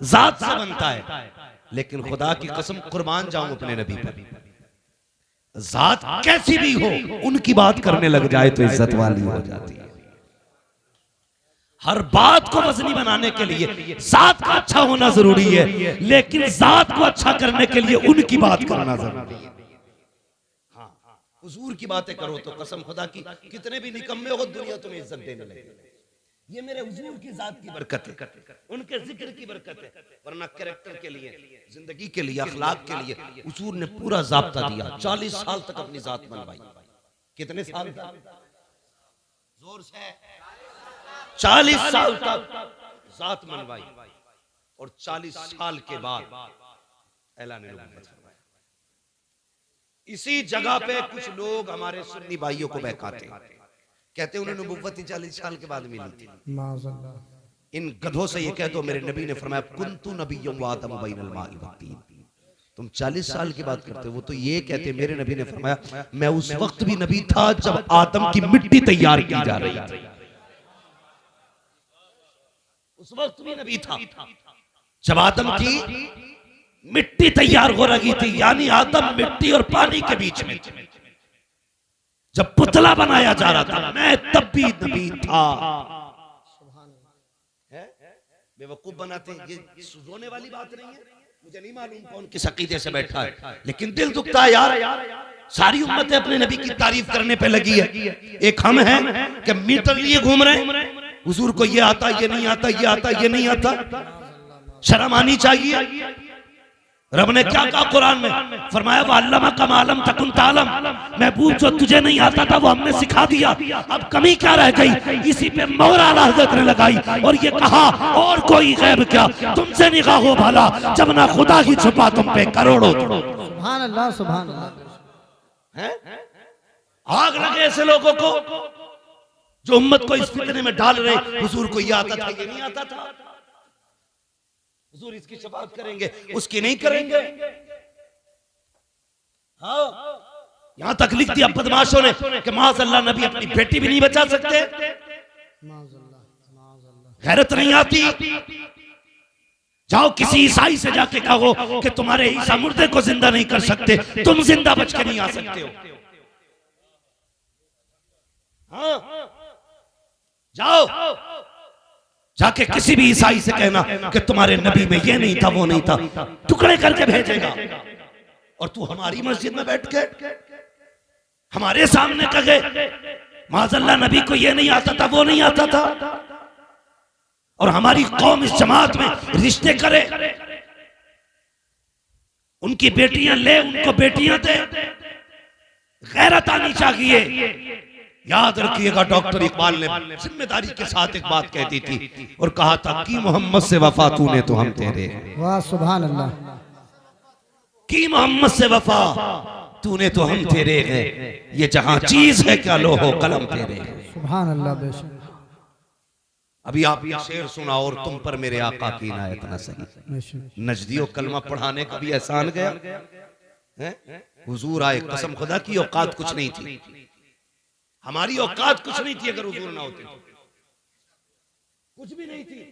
जात से बनता है, लेकिन खुदा की कसम कुर्बान जाऊं अपने नबी पर, जात कैसी भी हो उनकी बात करने लग जाए तो इज्जत वाली हो जाती है। हर बात को वजनी बनाने के लिए जात का अच्छा होना जरूरी है, लेकिन जात को अच्छा करने के लिए उनकी बात करना जरूरी है। हाँ, हुजूर की बातें करो तो कसम खुदा की कितने भी निकम्मे हो दुनिया तुम्हें इज्जत देने लगेगी। ये मेरे हुजूर की जात की बरकत है, उनके जिक्र की बरकत है। वरना कैरेक्टर के लिए, जिंदगी के लिए, अखलाक के लिए हुजूर ने पूरा जाब्ता दिया। 40 साल तक अपनी जात मनवाई। कितने साल तक? जोर से 40 साल तक जात मनवाई, और 40 साल के बाद ऐलान नबूवत फरमाया। इसी जगह पे कुछ लोग हमारे सुन्नी भाइयों को बहकाते हैं, कहते उन्हें नबूवत 40 साल के बाद मिली थी। इन गधों से ये कह दो मेरे नबी ने फरमाया कुन्तु नबिय्युम व आदम बैनल माइ वत्तीन। तुम 40 साल की बात करते हो, वो तो ये कहते मेरे नबी ने फरमाया मैं उस वक्त भी नबी था जब आदम की मिट्टी तैयार की जा रही थी। उस वक्त भी नबी था जब आदम की मिट्टी तैयार हो रही थी, यानी आदम मिट्टी और पानी के बीच में जब पुतला बनाया जा रहा था, मैं तब भी नबी था। बेवकूफ बनाते हैं, ये रोने वाली बात नहीं है। मुझे नहीं मालूम कौन किस अकीदे से बैठा है, लेकिन दिल दुखता है यार। सारी उम्मतें अपने नबी की तारीफ करने पे लगी है, एक हम हैं कि मीटर लिए घूम रहे हैं। हुजूर को ये आता, ये नहीं आता, ये आता, ये नहीं आता। शर्म आनी चाहिए। रब ने क्या कहा कुरान में? फरमाया वअल्लमा कमा लम तकुन तालम, महबूब जो तुझे नहीं आता था वो हमने सिखा दिया। अब कमी क्या रह गई? इसी पे मोहर आला हज़रत ने लगाई और ये कहा और कोई गैब क्या तुमसे निगाह हो भला, जब ना खुदा ही छुपा तुम पे करोड़ों। सुभान अल्लाह, सुभान अल्लाह। आग लगे ऐसे लोगों को जो उम्मत को इस फितने में डाल रहे। हुजूर को ये आता था, ये नहीं आता था। हुजूर इसकी शफाअत करेंगे, उसकी नहीं करेंगे। हाँ, यहां तक लिख दिया बदमाशों ने कि माज़अल्लाह नबी अपनी बेटी भी नहीं बचा सकते। गैरत नहीं आती? जाओ किसी ईसाई से जाके कहो कि तुम्हारे ईसा मुर्दे को जिंदा नहीं कर सकते, तुम जिंदा बच के नहीं आ सकते हो। हाँ, जाओ जाके किसी भी ईसाई से कहना कि तुम्हारे नबी में ये नहीं था, वो नहीं था, टुकड़े करके भेजेगा। और तू हमारी मस्जिद में बैठ के हमारे सामने कहे माज़अल्लाह नबी को ये नहीं आता था, वो नहीं आता था, और हमारी कौम इस जमात में रिश्ते करे, उनकी बेटियां ले, उनको बेटियां दे। गैरत आनी चाहिए। याद रखिएगा, डॉक्टर इकबाल ने जिम्मेदारी के साथ एक बात कहती थी और कहा था कि मोहम्मद से वफा तूने तो हम तेरे। वाह सुभान अल्लाह। कि मोहम्मद से वफा तूने तो हम तेरे हैं, ये जहां चीज है क्या लोहो कलम तेरे। सुभान अल्लाह। बेशक अभी आप ये शेर सुना और तुम पर मेरे आका की इनायत न सही। नजदियों कलमा पढ़ाने का भी एहसान गया है। हुजूर आए, कसम खुदा की औकात कुछ नहीं थी, हमारी औकात कुछ नहीं थी अगर हुजूर ना होते तो। कुछ भी नहीं थी।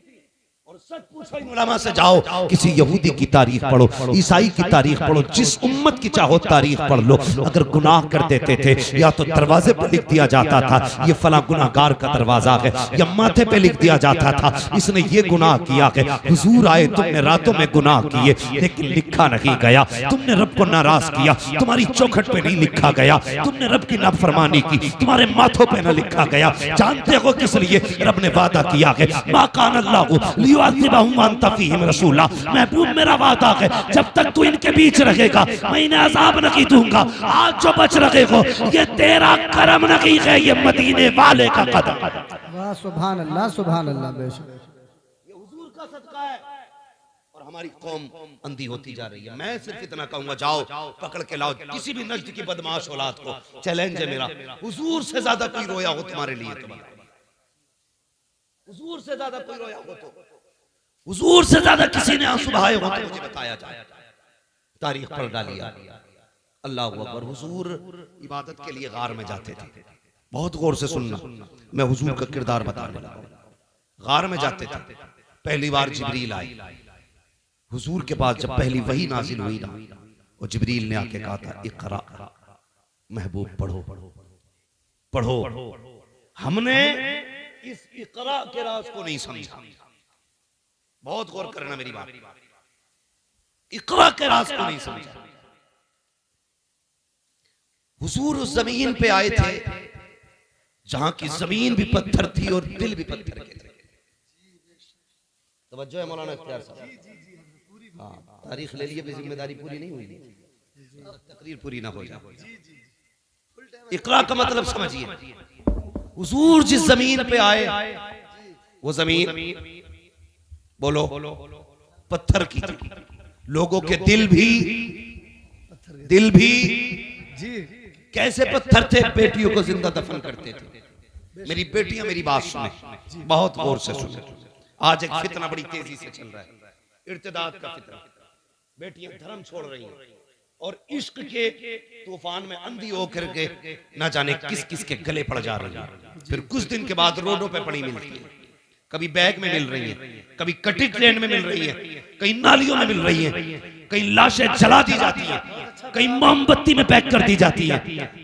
और सच पूछो इन उलमा से, जाओ किसी यहूदी की तारीख पढ़ो, ईसाई की तारीख पढ़ो, जिस उम्मत की चाहो तारीख पढ़ लो। अगर गुनाह कर देते थे या तो दरवाजे पर लिख दिया जाता था ये फला गुनाहगार का दरवाजा है, या माथे पे लिख दिया जाता था इसने ये गुनाह किया है। हुजूर आए, तुमने रातों में गुनाह किए लेकिन लिखा नहीं गया, तुमने रब को नाराज किया, तुम्हारी चौखट पे नहीं लिखा गया, तुमने रब की नाफरमानी की, तुम्हारे माथों पे न लिखा गया। जानते हो किस लिए? रब ने वादा किया है मा कान अल्लाहु रसूला, महबूब मेरा वादा है जब तक तू इनके बीच रहेगा मैं इन्हें अजाब नहीं दूंगा। आज जो बच रहे हो ये तेरा करम नहीं है, ये मदीने वाले का कदम। वाह सुभान अल्लाह, सुभान अल्लाह। बेशक ये हुजूर का सदका है और हमारी कौम अंधी होती जा रही है। मैं सिर्फ इतना कहूंगा, जाओ पकड़ के लाओ किसी भी नज्द की बदमाश औलाद को। चैलेंज है मेरा, हुजूर से ज्यादा कोई रोया हो तुम्हारे लिए तो, हुजूर से ज्यादा कोई रोया हो तो, हुजूर से ज्यादा किसी ने आंसू बहाए हो तो मुझे बताया जाए। तारीख पढ़ डालिए। अल्लाह अकबर। हुजूर इबादत के लिए गार में जाते थे। बहुत गौर से सुनना, मैं हुजूर का किरदार बताने लगा। गार में जाते थे, पहली बार जिब्रील आए हुजूर के पास। जब पहली वही नाजिल हुई ना, वो जिब्रील ने आके कहा था इकरा, महबूब पढ़ो पढ़ो। हमने इस इकरा के राज को नहीं समझा। बहुत गौर करना मेरी बात, इकरा के राज को नहीं समझा। हुजूर उस जमीन पे आए थे जहां की जमीन भी पत्थर थी और दिल भी पत्थर के थे। तवज्जो है मौलाना इख्तियार साहब। हाँ, तारीख ले लिए, जिम्मेदारी पूरी नहीं हुई, तकरीर पूरी ना हो जाए। इकरा का मतलब समझिए। हुजूर जिस जमीन पे आए वो जमीन बोलो पत्थर की थी। लोगों के दिल भी कैसे पत्थर थे, बेटियों को जिंदा दफन करते थे। मेरी बेटियां मेरी बात सुने, बहुत गौर से सुने। आज एक फितना बड़ी तेजी से चल रहा है, इर्तिदाद का फितना। बेटियां धर्म छोड़ रही हैं और इश्क के तूफान में अंधी होकर के ना जाने किस किस के गले पड़ जा रही है। फिर कुछ दिन के बाद रोडों पे पड़ी मिलती है, कभी बैग में मिल रही है, कभी कटी ट्रेन में मिल रही है, कहीं नालियों में मिल रही है, कहीं लाशें जला दी जाती हैं, कहीं मोमबत्ती में पैक कर दी जाती है।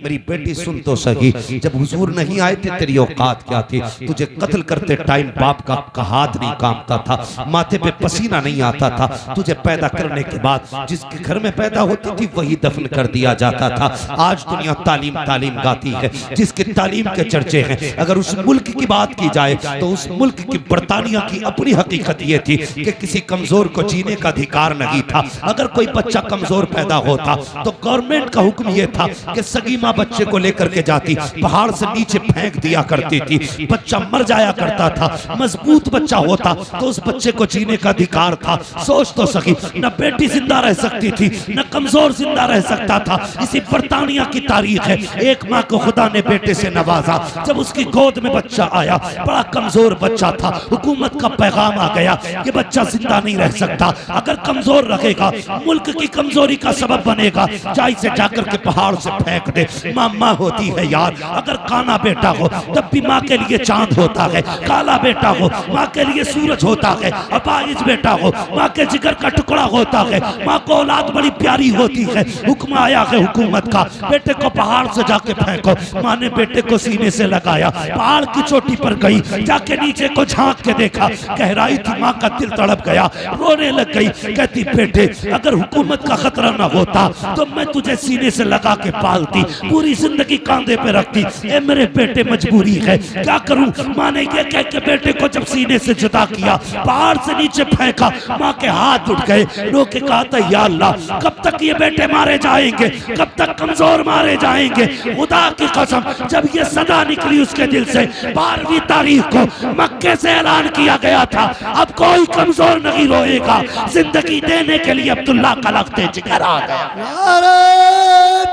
मेरी बेटी सुन तो सही, जब हुजूर नहीं आए थे तेरी औकात क्या थी? तुझे कत्ल करते टाइम बाप का हाथ नहीं कांपता था, माथे पे पसीना नहीं आता था। तुझे पैदा करने के बाद जिसके घर में पैदा होती थी वही दफन कर दिया जाता था। आज दुनिया तालीम तालीम गाती है, जिसकी तालीम के चर्चे हैं। अगर उस मुल्क की बात की जाए तो उस मुल्क की बरतानिया की अपनी हकीकत ये थी कि किसी कमजोर को जीने का अधिकार नहीं था। अगर कोई बच्चा कमजोर पैदा होता तो गवर्नमेंट का हुक्म यह था कि सगी माँ बच्चे को लेकर के जाती, पहाड़ से नीचे फेंक दिया करती थी। बच्चा मर जाया करता था। मजबूत बच्चा होता तो उस बच्चे को जीने का अधिकार था। सोच तो सकी, न बेटी जिंदा रह सकती थी, न कमजोर जिंदा रह सकता था। इसी बरतानिया की तारीख है। एक माँ को खुदा ने बेटे से नवाजा। जब उसकी गोद में बच्चा आया, बड़ा कमजोर बच्चा था। हुकूमत का पैगाम आ गया कि बच्चा जिंदा नहीं रह सकता। अगर कमजोर रखेगा मुल्क की कमजोरी का सबब बनेगा। जा इसे जाकर के पहाड़ से फेंक दे। माँ होती है यार। अगर काना बेटा हो तब भी माँ के लिए चांद होता है, काला बेटा हो माँ के लिए सूरज होता है, अपाहिज बेटा हो माँ के जिगर का टुकड़ा होता है। माँ को औलाद बड़ी प्यारी होती है। हुक्म आया है हुकूमत का, बेटे को पहाड़ से जाके फेंको। माँ ने बेटे को सीने से लगाया, पहाड़ की चोटी पर गई, जाके नीचे को झांक के देखा, गहराई थी। माँ का दिल तड़प गया, रोने लग गई। कहती बेटे अगर हुकूमत का खतरा न होता तो मैं तुझे सीने से लगा के पालती, पूरी जिंदगी कांधे पे रखती। ए मेरे बेटे मजबूरी है, क्या करूं? माँ ने ये कह के बेटे को जब सीने से जुदा किया, पहाड़ से नीचे फेंका, माँ के हाथ उठ गए। रो के कहा था या अल्लाह कब तक ये बेटे मारे जाएंगे, कब तक कमजोर मारे जाएंगे? खुदा की कसम जब ये सदा निकली उसके दिल से, 12वीं तारीख को मक्के से ऐलान किया गया था अब कोई कमजोर नहीं रोएगा। जिंदगी देने के लिए अब्दुल्ला का लगते जिगर आ गया। नारे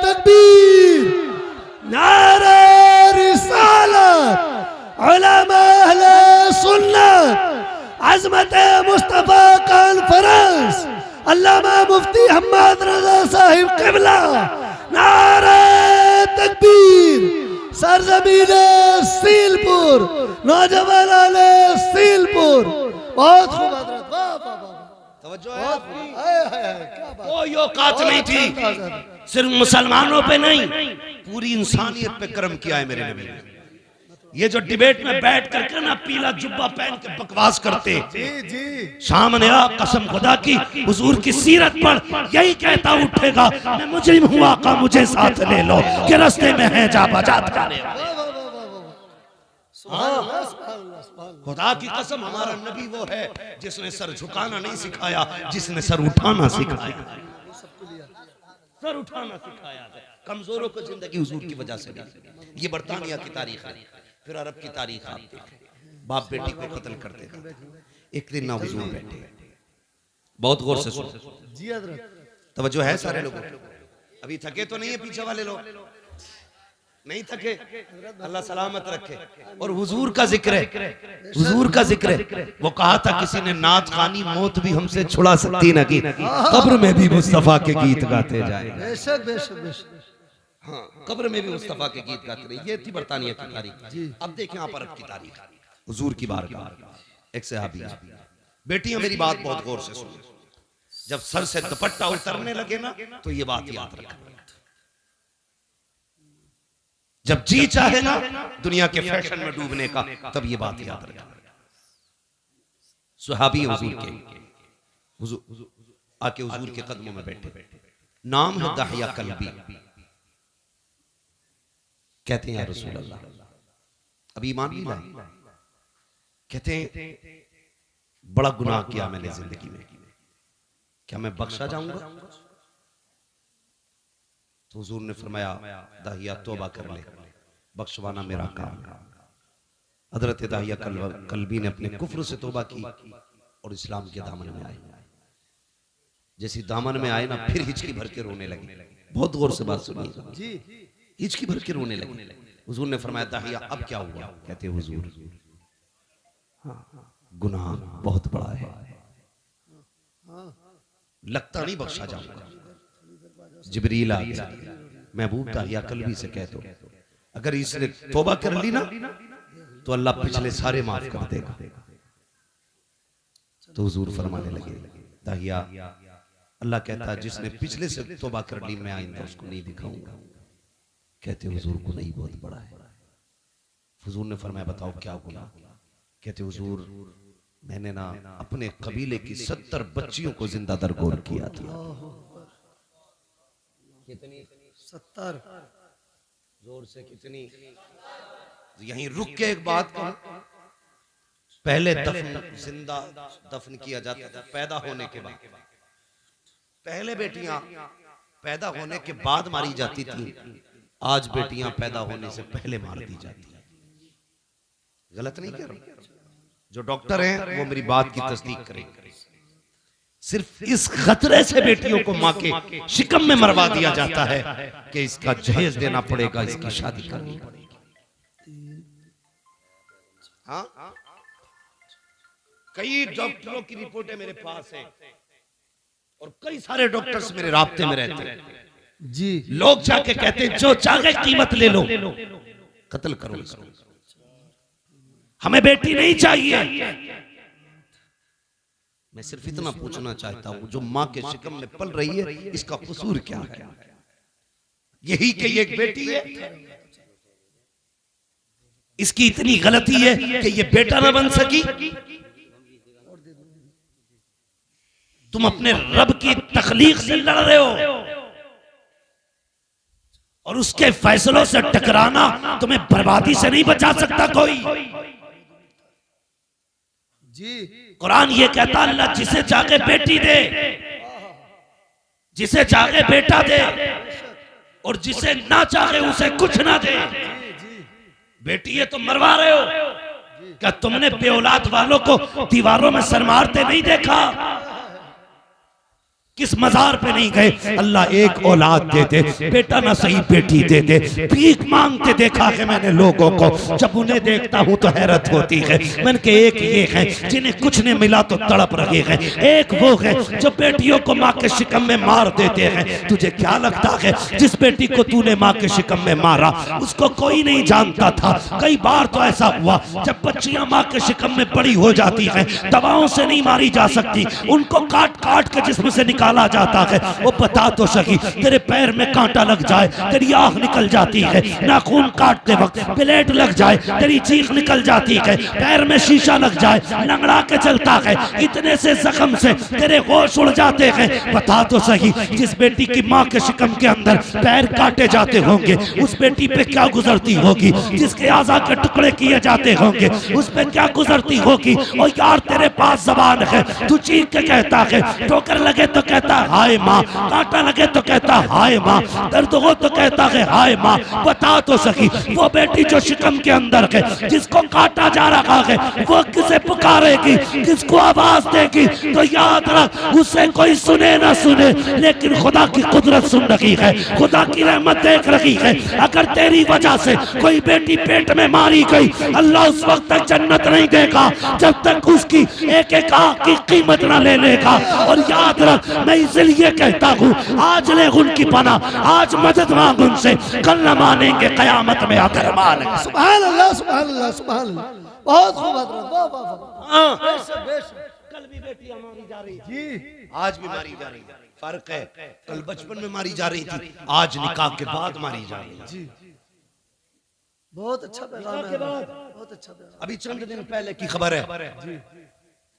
तकबीर, नारे रिसालत, उलमा अहले सुन्नत, अज़मत मुस्तफा कॉन्फ्रेंस, अल्लामा मुफ्ती हम्मद रजा साहिब किबला। नारे तकबीर, सरजमीन सीलपुर, नौजवान सीलपुर। बहुत खूब हज़रत, वाह वाह वाह। कोई औकात नहीं थी, सिर्फ मुसलमानों पे नहीं पूरी इंसानियत पे कर्म किया है मेरे नबी ने। ये जो डिबेट में बैठ करके ना पीला जुब्बा पहन के बकवास करते, सामने आ कसम खुदा की हुजूर की सीरत पर यही कहता उठेगा मैं मुजरिम हूँ आका मुझे साथ ले लो, कि रास्ते में है जा बजा थाने। खुदा की कसम हमारा नबी वो है जिसने सर झुकाना नहीं सिखाया, जिसने सर उठाना सिखाया। सर उठाना सिखाया है। कमजोरों को जिंदगी हुजूर की वजह से दी। ये बरतानिया की तारीख है। फिर अरब की तारीख आप देखें, बाप बेटी को कत्ल करते थे। एक दिन ना हुजूर बैठे, बहुत गौर से सुनो जी हज़रत, तवज्जो है सारे लोगों। अभी थके तो नहीं है पीछे वाले लोग? नहीं थके, अल्लाह सलामत रखे। और हुजूर का जिक्र है, हुजूर का जिक्र है। वो कहा था किसी ने नात खानी मौत भी हमसे छुड़ा सकती न की, कब्र में भी मुस्तफा के गीत गाते जाए। बेशक बेशक बेशक। हाँ, कब्र में भी मुस्तफा के गीत गाते रहे। ये थी बरतानिया की तारीख। अब देखें आप अरब की तारीख, हुजूर की बारगाह। एक सहाबी बेटियां मेरी बात बहुत गौर से सुनो, जब सर से दुपट्टा उतरने लगे ना तो ये बात याद रखना, जब जी चाहे ना दुनिया के फैशन में डूबने का, तब ये बात याद रखना। सुहाबी हुजूर के आके हुजूर के कदमों में बैठे, नाम है दहिया कल्बी। कहते हैं या रसूल अल्लाह, अभी ईमान नहीं लाए, कहते हैं बड़ा गुनाह किया मैंने जिंदगी में, क्या मैं बख्शा जाऊंगा? तो हुजूर ने फरमाया दाहिया तौबा कर ले, बख्शवाना मेरा काम है। हजरत दाहिया कल्बी ने अपने कुफ्र से तौबा की और इस्लाम के दामन में आए। जैसी दामन में आए ना, फिर हिचकी भर के रोने लगे। बहुत गौर से बात सुनिए जी, हिचकी भर के रोने लगे। हुजूर ने फरमाया दाहिया अब क्या हुआ? कहते हुजूर गुनाह बहुत बड़ा है, लगता नहीं बख्शा जाऊंगा। जिब्रील आ गया, महबूब दाहिया कल्बी से कह दो अगर इसने तौबा कर ली ना तो अल्लाह पिछले सारे माफ कर देगा। तो हुजूर फरमाने लगे दाहिया, अल्लाह कहता है जिसने पिछले से तौबा कर ली मैं आइंदा उसको नहीं दिखाऊंगा। कहते हुजूर गुनाह बहुत बड़ा है। हुजूर ने फरमाया बताओ क्या गुनाह? कहते हुजूर मैंने ना अपने कबीले की 70 बच्चियों को जिंदा दरगोर किया था। कितनी? 70। जोर से कितनी? यहीं रुक के एक बात कहूं, पहले जिंदा दफन किया जाता था पैदा होने के बाद, पहले बेटियां पैदा होने के बाद मारी जाती थी, आज बेटियां पैदा होने से पहले मार दी जाती है। गलत नहीं कह रहा, जो डॉक्टर हैं वो मेरी बात की तस्दीक करेंगे। सिर्फ इस खतरे से बेटियों को मां के शिकम में मरवा दिया जाता है कि इसका जहेज देना पड़ेगा, इसकी शादी करनी पड़ेगी। हाँ, कई डॉक्टरों की रिपोर्टें मेरे पास है और कई सारे डॉक्टर्स मेरे राब्ते में रहते हैं जी। लोग जाके कहते हैं जो चाहे कीमत ले लो, कत्ल करो इसको, हमें बेटी नहीं चाहिए। मैं सिर्फ इतना पूछना चाहता हूं, जो मां के शिकम में पल रही है इसका कसूर क्या है? यही कि ये एक बेटी है, इसकी इतनी गलती है कि ये बेटा ना बन सकी। तुम अपने रब की तखलीक से लड़ रहे हो और उसके फैसलों से टकराना तुम्हें बर्बादी से नहीं बचा सकता कोई जी। कुरान ये कहता अल्लाह जिसे चाहे बेटी दे, जिसे चाहे बेटा दे और जिसे ना चाहे उसे कुछ ना दे। बेटी ये तुम मरवा रहे हो, क्या तुमने बेऔलाद वालों को दीवारों में सर मारते नहीं देखा? किस मजार पे नहीं गए अल्लाह एक औलाद दे दे, बेटा ना सही बेटी दे दे। भीख मांगते देखा है मैंने लोगों को, जब उन्हें देखता हूं तो हैरत होती है। मैंने के एक ये है जिन्हें कुछ नहीं मिला तो तड़प रहे हैं, एक वो है जो बेटियों को माँ के शिकम में मार देते हैं। तुझे क्या लगता है जिस बेटी को तूने माँ के शिकम में मारा उसको कोई नहीं जानता था? कई बार तो ऐसा हुआ जब बच्चियां माँ के शिकम में बड़ी हो जाती हैं, दवाओं से नहीं मारी जा सकती, उनको काट काट के जिस्म से निकाला जाता है। वो बता तो सही, तेरे पैर में कांटा लग जाए तेरी आंख निकल जाती है, नाखून काटते वक्त ब्लेड लग जाए तेरी चीख निकल जाती है, पैर में शीशा लग जाए लंगड़ा के चलता है, इतने से जख्म से तेरे होश उड़ जाते हैं। बता तो सही, जिस बेटी की माँ के शिकम के अंदर पैर काटे जाते होंगे उस बेटी पे क्या गुजरती होगी? जिसके आज़ा के टुकड़े किए जाते होंगे उस पे क्या गुजरती होगी? और यार तेरे पास जबान है, तू चीख के कहता है, ठोकर लगे तो कहता हाय माँ, कांटा लगे तो कहता हाय माँ, दर्द हो तो कहता है हाय माँ। बता तो सकी, वो बेटी जो शिकम के अंदर है जिसको काटा जा रहा है वो किसे पुकारेगी, किसको आवाज देगी? तो याद रख, उसे कोई सुने ना सुने लेकिन खुदा की कुदरत सुन रही है, खुदा की रहमत देख रही है। अगर तेरी वजह से कोई बेटी पेट में मारी गई, अल्लाह उस वक्त तक जन्नत नहीं देगा जब तक उसकी एक एक आंख की कीमत ना ले लेगा। और याद रख, मैं इसलिए कहता हूँ आज ले उनकी पनाह, आज मदद मांग उनसे, कल न मानेंगे कयामत में आकर मानेंगे। सुभान अल्लाह, सुभान अल्लाह, सुभान अल्लाह। बहुत खूब हजरत, वाह वाह वाह। बेशक बेशक। कल भी बेटियां मारी जा रही थी, जी आज भी मारी जा रही है। फर्क है, कल बचपन में मारी जा रही थी, आज निकाह के बाद मारी जा रही है। जी बहुत अच्छा पैगाम निकाह के है, बाद बहुत अच्छा पैगाम। अभी चंद दिन पहले की खबर है,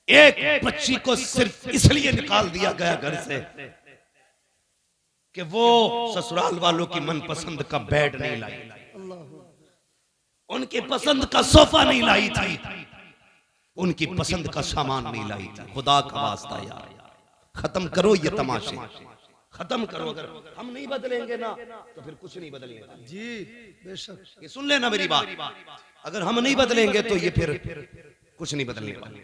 एक बच्ची को सिर्फ इसलिए निकाल दिया गया घर से कि वो ससुराल वालों की मनपसंद का बेड नहीं लाई, अल्लाह उनकी पसंद का सोफा नहीं लाई थी, उनकी पसंद का सामान नहीं लाई थी। खुदा का वास्ता यार, खत्म करो ये तमाशे, खत्म करो। अगर हम नहीं बदलेंगे ना तो फिर कुछ नहीं बदलेगा। जी बेशक। ये सुन लेना मेरी बात, अगर हम नहीं बदलेंगे तो ये फिर कुछ नहीं बदलने वाला।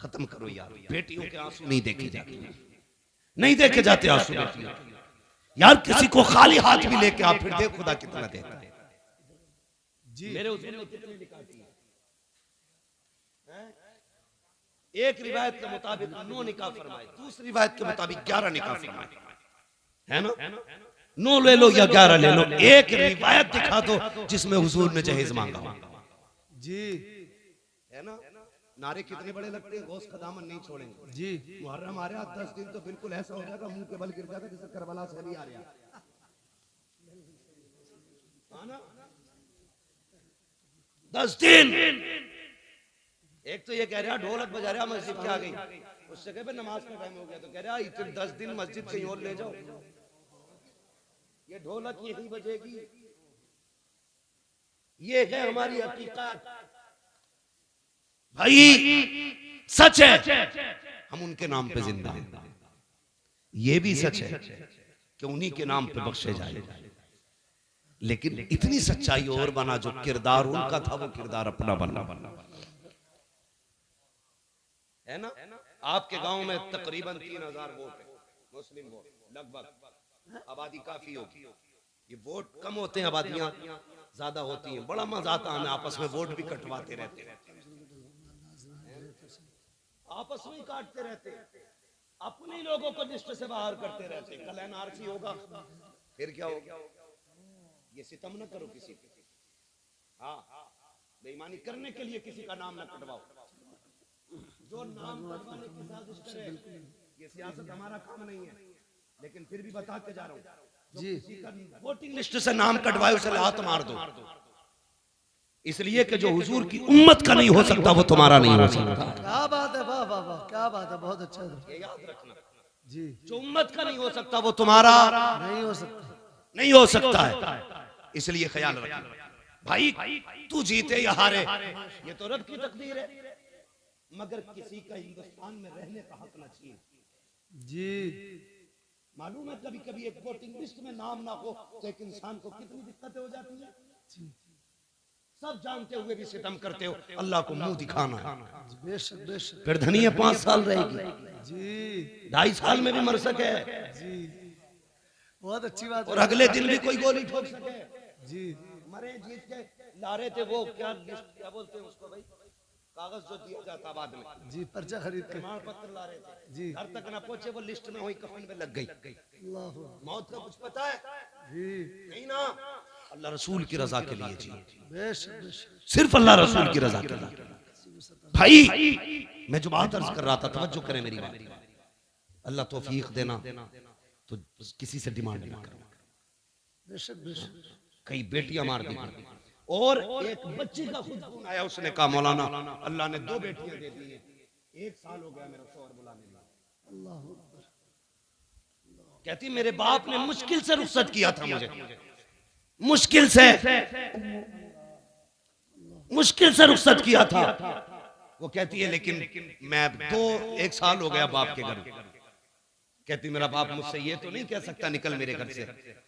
खत्म करो यार, बेटियों के आंसू नहीं देखे जाते, नहीं देखे जाते आंसू बेटियों के। यार किसी को खाली हाथ भी लेके आप फिर देख खुदा कितना देता है। जी मेरे हुजूर ने कितनी निकाह की हैं? एक रिवायत के मुताबिक 9 निकाह फरमाए, दूसरी रिवायत के मुताबिक 11 निकाह फरमाए, है ना? 9 ले लो या 11 ले लो, एक रिवायत दिखा दो जिसमें हुजूर ने जहेज मांगा हो। जी है ना? नारे कितने बड़े लगते हैं, गौस का दामन नहीं छोड़ेंगे। जी मुहर्रम आ रहा 10 दिन तो बिल्कुल ऐसा हो जाएगा, मुंह के बल गिर जाएगा जैसे करबला से अभी आ रहा है ना? 10 दिन। एक तो ये कह रहा ढोलक बजा रहा मस्जिद क्या गई, उससे कहे नमाज का टाइम हो गया, तो कह रहा इतने 10 दिन मस्जिद कहीं और ले जाओ, ये ढोलक यही बजेगी। ये है हमारी हकीकत भाई, सच है हम उनके नाम पे जिंदा हैं। ये भी सच है कि उन्हीं के नाम पे बख्शे जाए, लेकिन इतनी सच्चाई और बना जो किरदार उनका था वो किरदार अपना बनना है ना। आपके गांव में तकरीबन 3000 वोट है, मुस्लिम वोट लगभग, आबादी काफी होगी। ये वोट कम होते हैं, आबादियां ज्यादा होती हैं। बड़ा मजा आता है, आपस में वोट भी कटवाते रहते हैं, आपस में ही काटते रहते हैं, अपने लोगों को लिस्ट से बाहर करते रहते हैं। कल एनआरसी होगा फिर क्या होगा। ये सितम न करो किसी पे, हाँ बेईमानी करने के लिए किसी का नाम न कटवाओ। जो नाम कटवाने की साजिश करे, ये सियासत हमारा काम नहीं है, लेकिन फिर भी बताते जा रहा हूँ, जो किसी का वोटिंग लिस्ट से नाम कटवाए उसे लात मार दो, इसलिए कि जो हुजूर की उम्मत का नहीं हो सकता वो तुम्हारा नहीं हो सकता। क्या बात है, वाह वाह वाह, क्या बात है, बहुत अच्छा है। ये याद रखना, जी जो उम्मत का नहीं हो सकता वो तुम्हारा नहीं हो सकता, नहीं हो सकता है, इसलिए ख्याल रखना भाई। तू जीते या हारे ये तो रब की तकदीर है, मगर किसी का हिंदुस्तान में रहने का हक न छीन। जी मालूम है कभी कभी एक वोटिंग लिस्ट में नाम ना हो तो एक इंसान को कितनी दिक्कतें हो जाती है। सब जानते हुए भी सितम करते हो, अल्लाह को मुंह दिखाना है। बेशक बेशक। फिर धनिया 5 साल रहेगी, जी 2.5 साल में भी मर सके, जी बहुत अच्छी बात और है। अगले दिन भी कोई गोली ठोक सके। जी मरे जीत के ला रहे थे वो क्या लिस्ट, क्या बोलते हैं उसको भाई, कागज जो दिया जाता बाद में, जी पर्चा खरीद के, प्रमाण पत्र ला रहे थे, जी घर तक ना पहुंचे वो लिस्ट में वही कफन में लग गई। अल्लाह मौत का कुछ पता है जी नहीं ना, अल्लाह रसूल की रजा के लिए जी, बेशक बेशक। सिर्फ अल्लाह रसूल की रजा के लिए। भाई मैं जो बात अर्ज कर रहा था, तवज्जो करें मेरी बात, अल्लाह तौफीक देना तो किसी से डिमांड ना करो। बेशक बेशक। कई बेटियां मार दी, और एक बच्ची का खुद फोन आया, उसने कहा मौलाना अल्लाह ने 2 बेटियां दे दी हैं, 1 साल हो गया मेरा शौहर बुलाने लगा। अल्लाह अकबर। कहती मेरे बाप ने मुश्किल से रुखसत किया था मुझे, मुश्किल से रुखसत किया था। वो कहती है लेकिन मैं 1 साल हो गया बाप के घर। कहती मेरा बाप मुझसे ये तो नहीं कह सकता निकल मेरे घर से,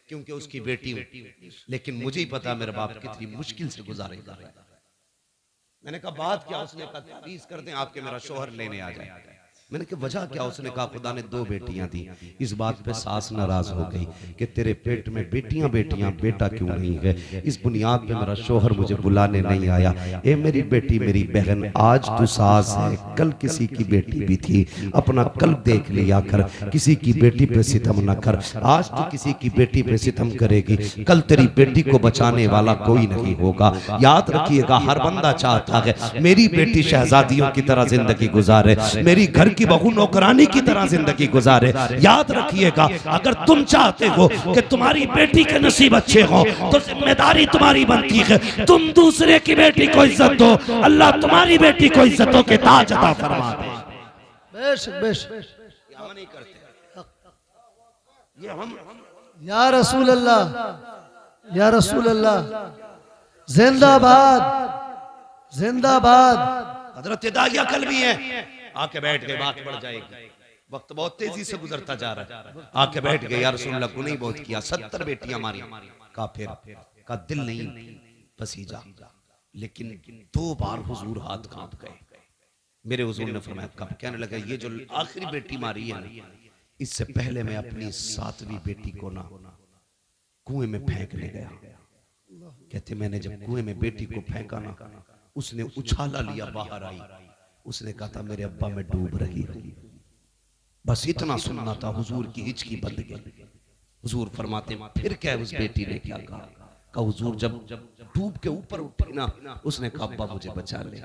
क्योंकि उसकी बेटी हूं, लेकिन मुझे ही पता मेरा बाप कितनी मुश्किल से गुजारेगा। मैंने कहा बात क्या, उसने कहा तावीज़ कर दें आपके मेरा शौहर लेने आ जाए। मैंने कहा वजह क्या? उसने कहा खुदा ने 2 बेटियां दी। इस बात पे सास नाराज हो गई कि तेरे पेट में बेटियां बेटियां, बेटा क्यों नहीं है? इस बुनियाद पे मेरा शोहर मुझे बुलाने नहीं आया। ए मेरी बेटी, मेरी बहन, आज तू सास है, कल किसी की बेटी भी थी। अपना कल देख लिया कर, किसी की बेटी पे सितम न कर। आज तू किसी की बेटी पे सितम करेगी, कल तेरी बेटी को बचाने वाला कोई नहीं होगा। याद रखिएगा, हर बंदा चाहता है मेरी बेटी शहजादियों की तरह जिंदगी गुजारे, मेरी घर की बहू नौकरानी की तरह जिंदगी गुजारे। याद रखिएगा, अगर तुम चाहते हो कि तुम्हारी बेटी के नसीब अच्छे हो तो जिम्मेदारी तुम्हारी बनती है तुम दूसरे की बेटी को इज्जत दो। अल्लाह तुम्हारी बेटी को इज्जतों के ताज अता फरमा दे। बेशक बेशक हम नहीं करते ये, हम या रसूल अल्लाह, या रसूल अल्लाह, जिंदाबाद जिंदाबाद। हजरत दाहिया कल भी है, आके बैठ गए, बात बढ़ जाएगी। वक्त बहुत तेजी से गुजरता जा रहा है। आके बैठ गए, या रसूल अल्लाह गुनाह बहुत किया, 70 बेटियां मारी। काफिर का दिल नहीं पसीजा, लेकिन 2 बार हुजूर हाथ कांप गए। मेरे हुजूर ने फरमाया कब? कहने लगा ये जो आखिरी बेटी मारी है ना, इससे पहले मैं अपनी 7वीं बेटी को ना कुएं में फेंकने गया। कहते मैंने जब कुएं में बेटी को फेंका ना, उसने उछाला लिया, बाहर आई। उसने कहा था मेरे अब्बा मैं डूब रही हूं। बस इतना सुनना था, हुजूर की हिचकी बंद गई। हुजूर फरमाते फिर क्या? उस बेटी ने क्या कहा? हुजूर जब डूब के ऊपर उठी ना, उसने कहा अब्बा मुझे बचा ले,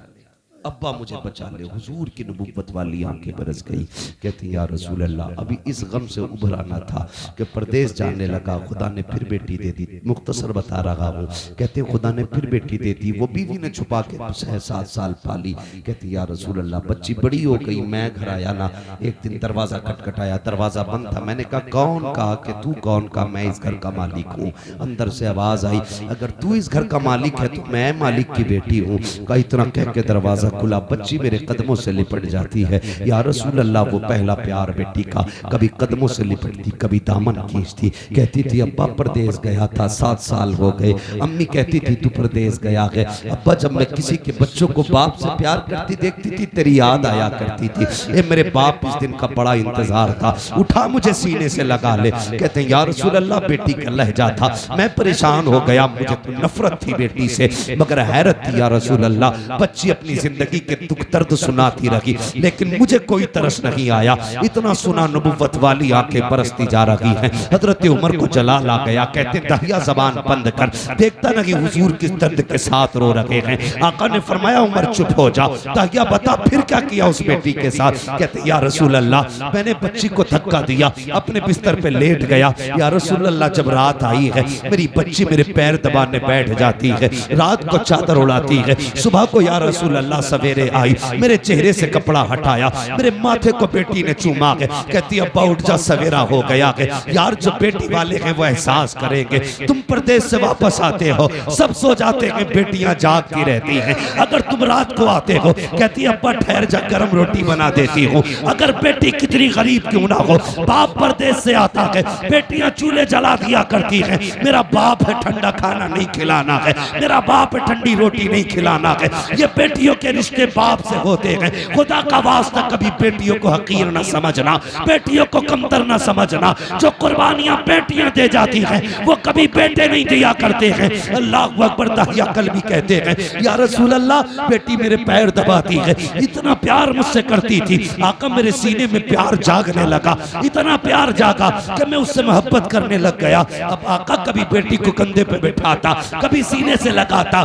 अब्बा मुझे बचा ले। हुजूर की नबुव्वत वाली आंखें बरस गई। कहते या रसूल अल्लाह, अभी इस गम से उभराना था कि परदेश जाने लगा, खुदा ने फिर बेटी दे दी। मुख्तसर बता रहा हूँ। कहते खुदा ने फिर बेटी दे दी, वो बीवी ने छुपा के 6-7 साल पाली। कहते या रसूल अल्लाह, बच्ची बड़ी हो गई, मैं घर आया ना, एक दिन दरवाजा खटखटाया, दरवाजा बंद था। मैंने कहा कौन? कहा कि तू कौन? कहा मैं इस घर का मालिक हूँ। अंदर से आवाज आई, अगर तू इस घर का मालिक है तो मैं मालिक की बेटी हूँ। कहा इतना कह के दरवाजा खुला, बच्ची मेरे कदमों से लिपट जाती है। या रसूल अल्लाह, वो पहला प्यार बेटी का, कभी कदमों से लिपटती, कभी दामन खींचती। कहती थी अब्बा परदेश गया था, 7 साल हो गए। अम्मी कहती थी तू परदेश गया है। अब्बा जब मैं किसी के बच्चों को बाप से प्यार करती देखती थी, तेरी याद आया करती थी। ए मेरे बाप, इस दिन का बड़ा इंतजार था, उठा मुझे सीने से लगा ले। कहते हैं या रसूल अल्लाह, बेटी का लहजा था, मैं परेशान हो गया, मुझे तो नफरत थी बेटी से, मगर हैरत थी या रसूल अल्लाह, बच्ची अपनी जिंदगी के दुख दर्द सुनाती रही, लेकिन मुझे कोई तरस नहीं आया। इतना सुना, नबुव्वत वाली आंखें बरसती जा रही हैं। हजरत उमर को जलाल आ गया। कहते दाहिया जबान बंद कर, देखता नहीं हुजूर किस दर्द के साथ रो रहे हैं। आका ने फरमाया उमर चुप हो जा। दाहिया बता फिर क्या किया उस बेटी के साथ? कहते या रसूल अल्लाह, मैंने बच्ची को धक्का दिया, अपने बिस्तर पे लेट गया। या रसूल अल्लाह, जब रात आई है, मेरी बच्ची मेरे पैर दबाने बैठ जाती है, रात को चादर उड़ाती है। सुबह को या रसूल अल्लाह सवेरे आई, मेरे चेहरे से कपड़ा हटाया, मेरे माथे को बेटी ने चूमा है। कहती अब्बा उठ जा, सवेरा हो गया है। यार जो बेटी वाले हैं वो एहसास करेंगे, तुम परदेश से वापस आते हो, सब सो जाते हैं, बेटियां जागती रहती हैं। अगर तुम रात को आते हो, कहती अब्बा ठहर जा, गर्म रोटी बना देती हूँ। अगर बेटी कितनी गरीब क्यों ना हो, बाप परदेश से आता है, बेटियां चूल्हे जला दिया करती हैं। मेरा बाप है, ठंडा खाना नहीं खिलाना है, मेरा बाप है, ठंडी रोटी नहीं खिलाना है। ये बेटियों के रिश्ते बाप से होते हैं। खुदा का वास्ता कभी बेटियों को हकीर न समझना, बेटियों को कमतर न समझना। जो कुर्बानियां बेटियां दे जाती हैं वो कभी बेटे नहीं दिया करते हैं। अल्लाह अकबर। दाहिया कल भी कहते हैं या रसूल अल्लाह, बेटी मेरे पैर दबाती है, इतना प्यार मुझसे करती थी। आका मेरे सीने में प्यार जागने लगा, इतना प्यार जागा कि मैं उससे मोहब्बत करने लग गया। अब आका कभी बेटी को कंधे पे बैठाता, कभी सीने से लगाता।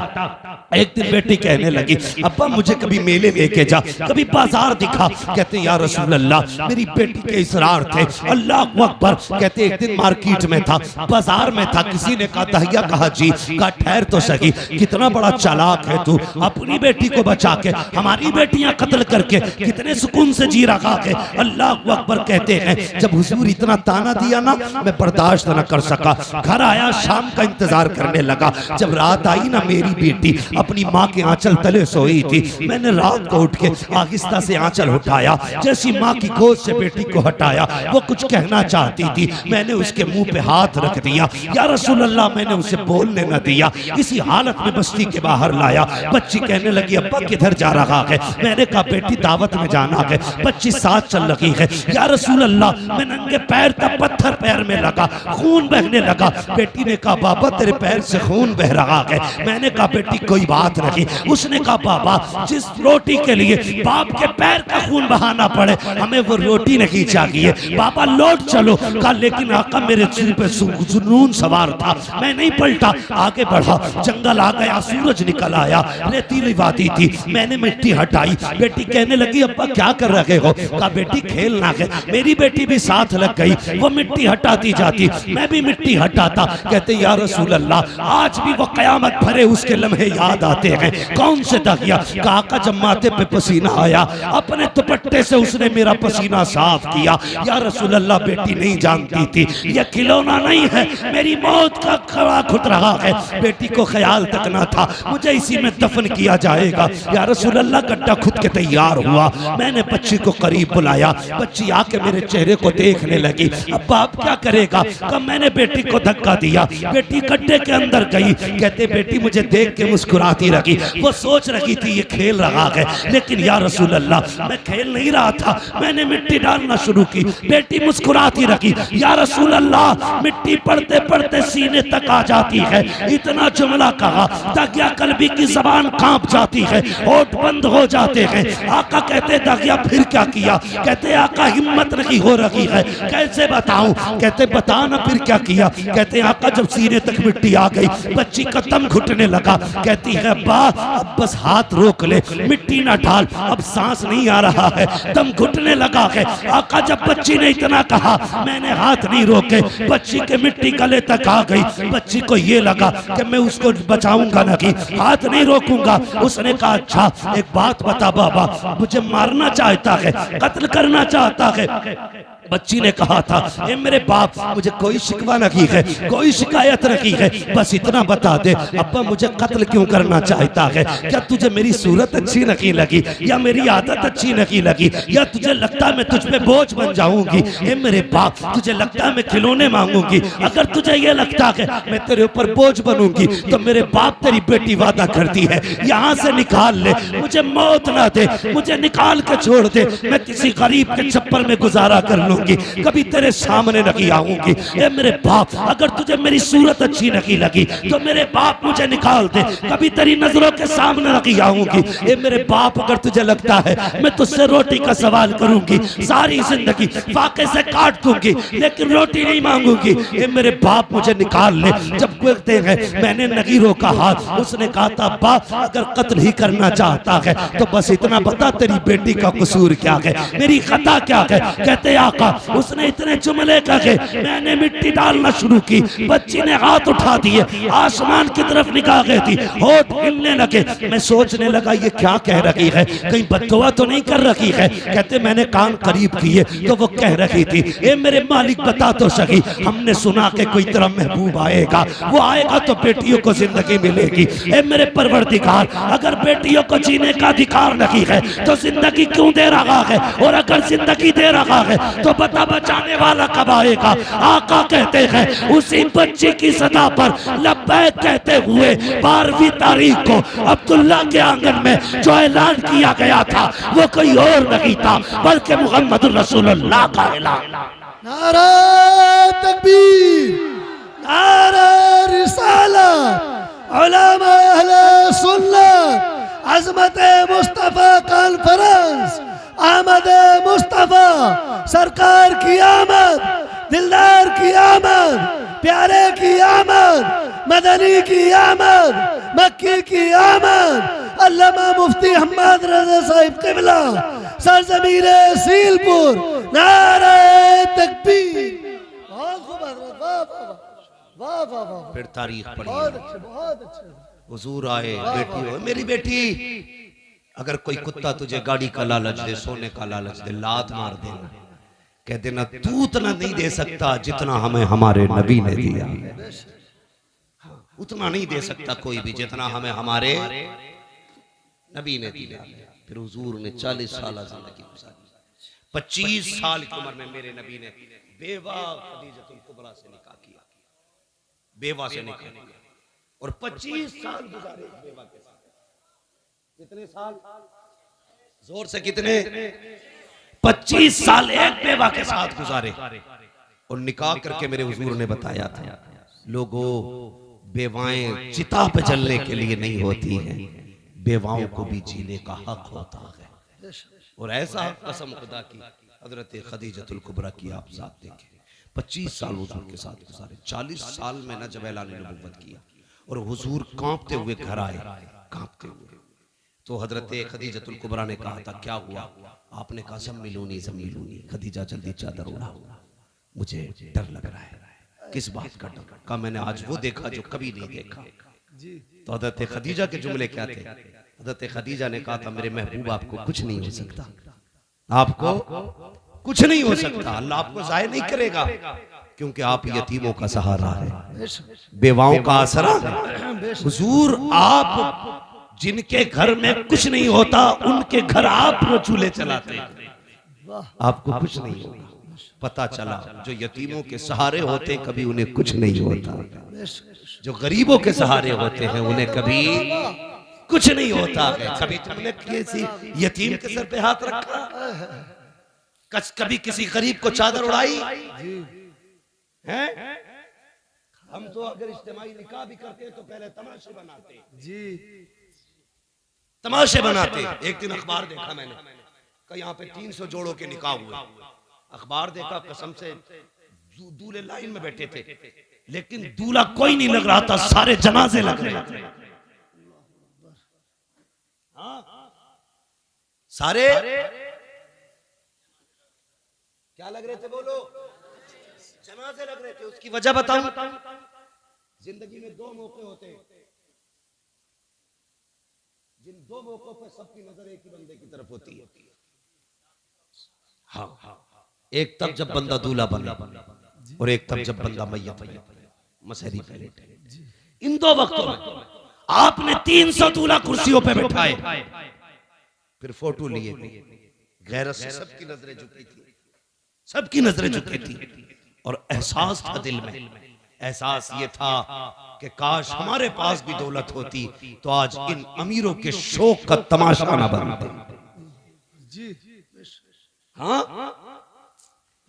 एक दिन बेटी कहने लगी अब्बा मुझे कभी मेले लेके जा, कभी बाजार दिखा। कहते या रसूल अल्लाह, मेरी बेटी के इसरार थे। अल्लाह अकबर। कहते एक दिन मार्केट में था, बाजार में था, किसी ने कहा दाहिया, कहा जी। कहा ठहर तो सही, कितना बड़ा चालाक है तू, अपनी बेटी को बचा के हमारी बेटियां कत्ल करके कितने सुकून से जी रहा है। अल्लाह अकबर। कहते हैं जब हुजूर इतना ताना दिया ना, मैं बर्दाश्त न कर सका, घर आया, शाम का इंतजार करने लगा। जब रात आई ना, मेरी बेटी अपनी माँ के आंचल तले सोई थी। मैंने रात को उठ के आहिस्ता से आंचल उठाया, जैसी माँ की गोद से बेटी को हटाया, वो कुछ कहना चाहती थी, मैंने उसके मुंह पे हाथ रख दिया, या रसूल अल्लाह, मैंने उसे बोलने न दिया। इसी हालत में बस्ती के बाहर लाया। बच्ची कहने लगी अब्बा किधर जा रहा है? मैंने कहा बेटी दावत में जाना है। बच्ची साथ चल रही है। या रसूल अल्लाह, मैं नंगे पैर तब पत्थर पैर में लगा, खून बहने लगा। बेटी ने कहा बाबा तेरे पैर से खून बह रहा है। मैंने कहा बेटी कोई बात नहीं। उसने कहा बाबा जिस रोटी के लिए बाप के पैर का खून बहाना पड़े, हमें वो रोटी नहीं चाहिए। बाबा लौट चलो। कहा लेकिन आका मेरे सिर पे जुनून सवार था, मैं नहीं पलटा, आगे बढ़ा। जंगल आ गया, सूरज निकल आया, रेतीली वादी थी। मैंने मिट्टी हटाई। बेटी कहने लगी अब्बा क्या कर रहे हो? कहा बेटी खेलना है। मेरी बेटी भी साथ लग गई, वो मिट्टी हटाती जाती, मैं भी मिट्टी हटाता। कहते या रसूल अल्लाह, आज भी वो कयामत भरे उसके लम्हे याद आते हैं। कौन से दगिया? कहा का जब माथे पे पसीना आया, अपने दुपट्टे से उसने मेरा पसीना साफ किया। या रसूल अल्लाह, बेटी नहीं जानती थी ये खिलौना नहीं है, मेरी मौत का खड़ा खुद रहा है। बेटी को ख्याल तक ना था मुझे इसी में दफन किया जाएगा। या रसूल अल्लाह, गड्ढा खुद के तैयार हुआ। मैंने बच्ची को करीब बुलाया। बच्ची आके मेरे चेहरे को देखने लगी। अब बाप क्या करेगा? कब मैंने बेटी को धक्का दिया, बेटी गड्ढे के अंदर गई। कहते बेटी मुझे देख के मुस्कुराती रही। वो सोच रही थी ये खेल रहा है, लेकिन या रसूल अल्लाह, मैं खेल नहीं रहा था, मैंने मिट्टी डालना शुरू की। बेटी मुस्कुराती रही। या रसूल अल्लाह, मिट्टी पड़ते पड़ते सीने तक आ जाती है। इतना जुमला कहा दगिया कल्बी की जबान कांप जाती है, होठ बंद हो जाते हैं। आका कहते दगिया फिर क्या किया? कहते आका हिम्मत नहीं हो रही है, कैसे बताऊं? कहते बता ना फिर क्या किया? कहते आका जब सीने तक मिट्टी आ गई, बच्ची का दम घुटने लगा। कहती है अब्बा अब बस हाथ रोक ले, मिट्टी ना डाल, अब सांस नहीं आ रहा है, दम घुटने लगा है। आका जब बच्ची ने इतना कहा, मैंने हाथ नहीं रोके, बच्ची के मिट्टी गले तक आ गई। बच्ची को ये लगा कि मैं उसको बचाऊंगा नहीं, हाथ नहीं रोकूंगा। उसने कहा अच्छा एक बात बता बाबा, मुझे मारना चाहता है, कत्ल करना चाहता है? बच्ची ने कहा था ए मेरे बाप, मुझे कोई शिकवा नहीं है, कोई शिकायत नहीं है, बस इतना बता दे अब्बा मुझे कत्ल क्यों करना चाहता है? क्या तुझे मेरी सूरत अच्छी नहीं लगी, या मेरी आदत अच्छी नहीं लगी, या तुझे लगता मैं तुझ पे बोझ बन जाऊंगी? ए मेरे बाप, तुझे लगता मैं खिलौने मांगूंगी? अगर तुझे ये लगता है मैं तेरे ऊपर बोझ बनूंगी तो मेरे बाप तेरी बेटी वादा करती है यहाँ से निकाल ले, मुझे मौत ना दे, मुझे निकाल के छोड़ दे, मैं किसी गरीब के छप्पर में गुजारा कर लूं, कभी तेरे सामने नहीं आऊंगी। ए मेरे बाप, अगर तुझे मेरी सूरत अच्छी नहीं लगी तो मेरे बाप मुझे निकाल दे, कभी तेरी नजरों के सामने नहीं आऊंगी। ए मेरे बाप, अगर तुझे लगता है मैं तुझसे रोटी का सवाल करूंगी, सारी जिंदगी फाके से काट दूंगी, लेकिन रोटी नहीं मांगूंगी। ए मेरे बाप, मुझे निकाल ले। जब कहते हैं मैंने नहीं रोका हाथ, उसने कहा था बाप अगर कत्ल ही करना चाहता है तो बस इतना बता तेरी बेटी का कसूर क्या है, मेरी खता क्या है? कहते आका उसने इतने जुमले कहे, मैंने मिट्टी डालना शुरू की, बच्ची ने हाथ उठा दिए, आसमान की तरफ निगाह गई थी, होठ हिलने लगे। मैं सोचने लगा ये क्या कह रही है, कहीं बददुआ तो नहीं कर रही है? कहते मैंने कान करीब किए तो वो कह रही थी ए मेरे मालिक बता तो सही, हमने सुना कि कोई तेरा महबूब आएगा, वो आएगा तो बेटियों को जिंदगी मिलेगी। ए मेरे परवरदिगार, अगर बेटियों को जीने का अधिकार नहीं है तो जिंदगी क्यों दे रहा है? और अगर जिंदगी दे रहा है तो बता बचाने वाला कब आएगा? आका कहते हैं उसी बच्चे की सदा पर लब्बैक कहते हुए 12वीं तारीख को अब्दुल्ला के आंगन में जो ऐलान किया गया था वो कोई और नहीं था बल्कि मुहम्मद रसूलुल्लाह का ऐलान। नारा तकबीर, नारा रिसालत, उलमा अहले सुन्नत, अज़मत मुस्तफा कॉन्फ्रेंस, आमद मुस्तफा, सरकार की आमद, दिलदार की आमद, प्यारे की आमद, मदनी की आमद, मक्की की आमद, अल्लामा मुफ्ती हम्मद रज़ा साहिब क़िबला, सरज़मीन सीलपुर, नारे तकबीर। बहुत खूब हज़रत, वाह वाह वाह वाह वाह। फिर तारीख पढ़ी, बहुत अच्छे, बहुत अच्छे। हुजूर आए, बेटी हो मेरी बेटी, अगर कोई कुत्ता तुझे गाड़ी का लालच दे, सोने का लालच दे, लात मार देना, कह देना तू उतना नहीं दे सकता जितना हमें हमारे नबी ने दिया, उतना नहीं दे सकता कोई भी जितना हमें हमारे नबी ने दिया। फिर हुजूर ने 40 साल जिंदगी गुजारी। 25 साल की उम्र में मेरे नबी ने बेवा खदीजतुल कुबरा से निकाह किया, बेवा से निकाह किया और 25 साल गुजारे बेवा के साथ। कितने साल? जोर से कितने? 25 साल एक बेवा के साथ गुजारे और निकाह करके मेरे हुजूर ने बताया था, लोगों बेवाएं चिता पे जलने के लिए नहीं होती हैं, बेवाओं को भी जीने का हक होता है। और ऐसा कसम खुदा की हजरत खदीजतुल कुबरा की आप साथ देखें। 25 साल हुजूर के साथ गुजारे। 40 साल में न जब ऐलान नबुव्वत किया और हुजूर कांपते हुए घर आए, कांपते हुए। तो हजरत खदीजतुल कुबरा ने कहा था, क्या हुआ? आपने कहा ज़म्मिलूनी ज़म्मिलूनी। खदीजा जल्दी चादर उड़ाओ, मुझे डर लग रहा है। किस बात का डर? कहा मैंने आज वो देखा जो कभी नहीं देखा। तो हजरत खदीजा के जुमले क्या थे? हजरत खदीजा ने कहा था, मेरे महबूब आपको कुछ नहीं हो सकता, आपको कुछ नहीं हो सकता, अल्लाह आपको ज़ाया नहीं करेगा, क्योंकि आप यतीमों का सहारा है, बेवाओं का आसरा है। हुजूर आप जिनके घर में कुछ नहीं होता उनके घर आप चूल्हे चलाते, आपको कुछ नहीं होता। पता चला जो यतीमों के सहारे होते कभी उन्हें कुछ नहीं होता, जो गरीबों के सहारे होते हैं उन्हें कभी कुछ नहीं होता है। कभी तुमने किसी यतीम के सर पे हाथ रखा? कभी किसी गरीब को चादर उड़ाई है? हम तो अगर इज्तिमाई निकाह भी करते तो पहले तमाशे बनाते जी, तमाशे बनाते। एक दिन अखबार देखा मैंने, कहा यहाँ पे 300 जोड़ों के निकाह हुए। अखबार देखा, कसम से दूल्हे लाइन में बैठे थे, लेकिन दूल्हा कोई नहीं लग रहा था, सारे जनाजे लग रहे थे। सारे क्या लग रहे थे? बोलो। जनाजे लग रहे थे। उसकी वजह बताऊं? जिंदगी में 2 मौके होते हैं, जिन 2 मौकों पर सबकी नजर एक ही बंदे की तरफ होती है। हाँ, एक तब जब बंदा दूल्हा बने और एक तब जब बंदा मैयत बने, मसहरी पहले। इन 2 वक्तों में आपने 300 दूल्हा कुर्सियों पे बैठाए, फिर फोटो लिए, गैरत से सबकी नजरें झुकी थी, सबकी नजरें झुकी थी। और एहसास था दिल में, एहसास ये था कि काश हमारे पास भी दौलत होती तो आज इन अमीरों के शौक का तमाशा न बनते। हाँ,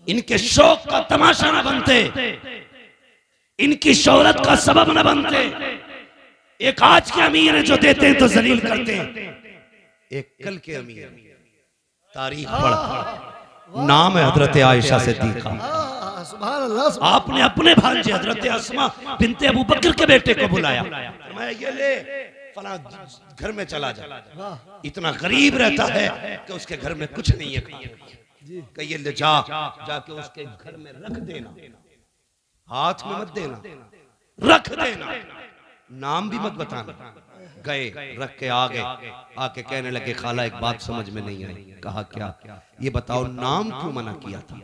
इनके शौक का तमाशा न बनते, इनकी शोहरत का सबब न बनते। एक आज के अमीर जो देते हैं तो जलील करते हैं, एक कल के अमीर तारीख पढ़ा, नाम है हजरत आयशा सिद्दीका। आपने अपने भांजे हजरत अस्मा बिनते अबू बकर के बेटे को बुलाया, मैं ये ले फला घर में चला जा, इतना गरीब रहता है कि उसके घर में कुछ नहीं है खाने, ये ले जा, जाके उसके घर में रख देना, हाथ में मत देना, रख देना, नाम भी मत बताना। गए, रख के आ गए, आके कहने लगे खाला एक बात समझ में नहीं आई। कहा क्या? ये बताओ नाम क्यों मना किया था?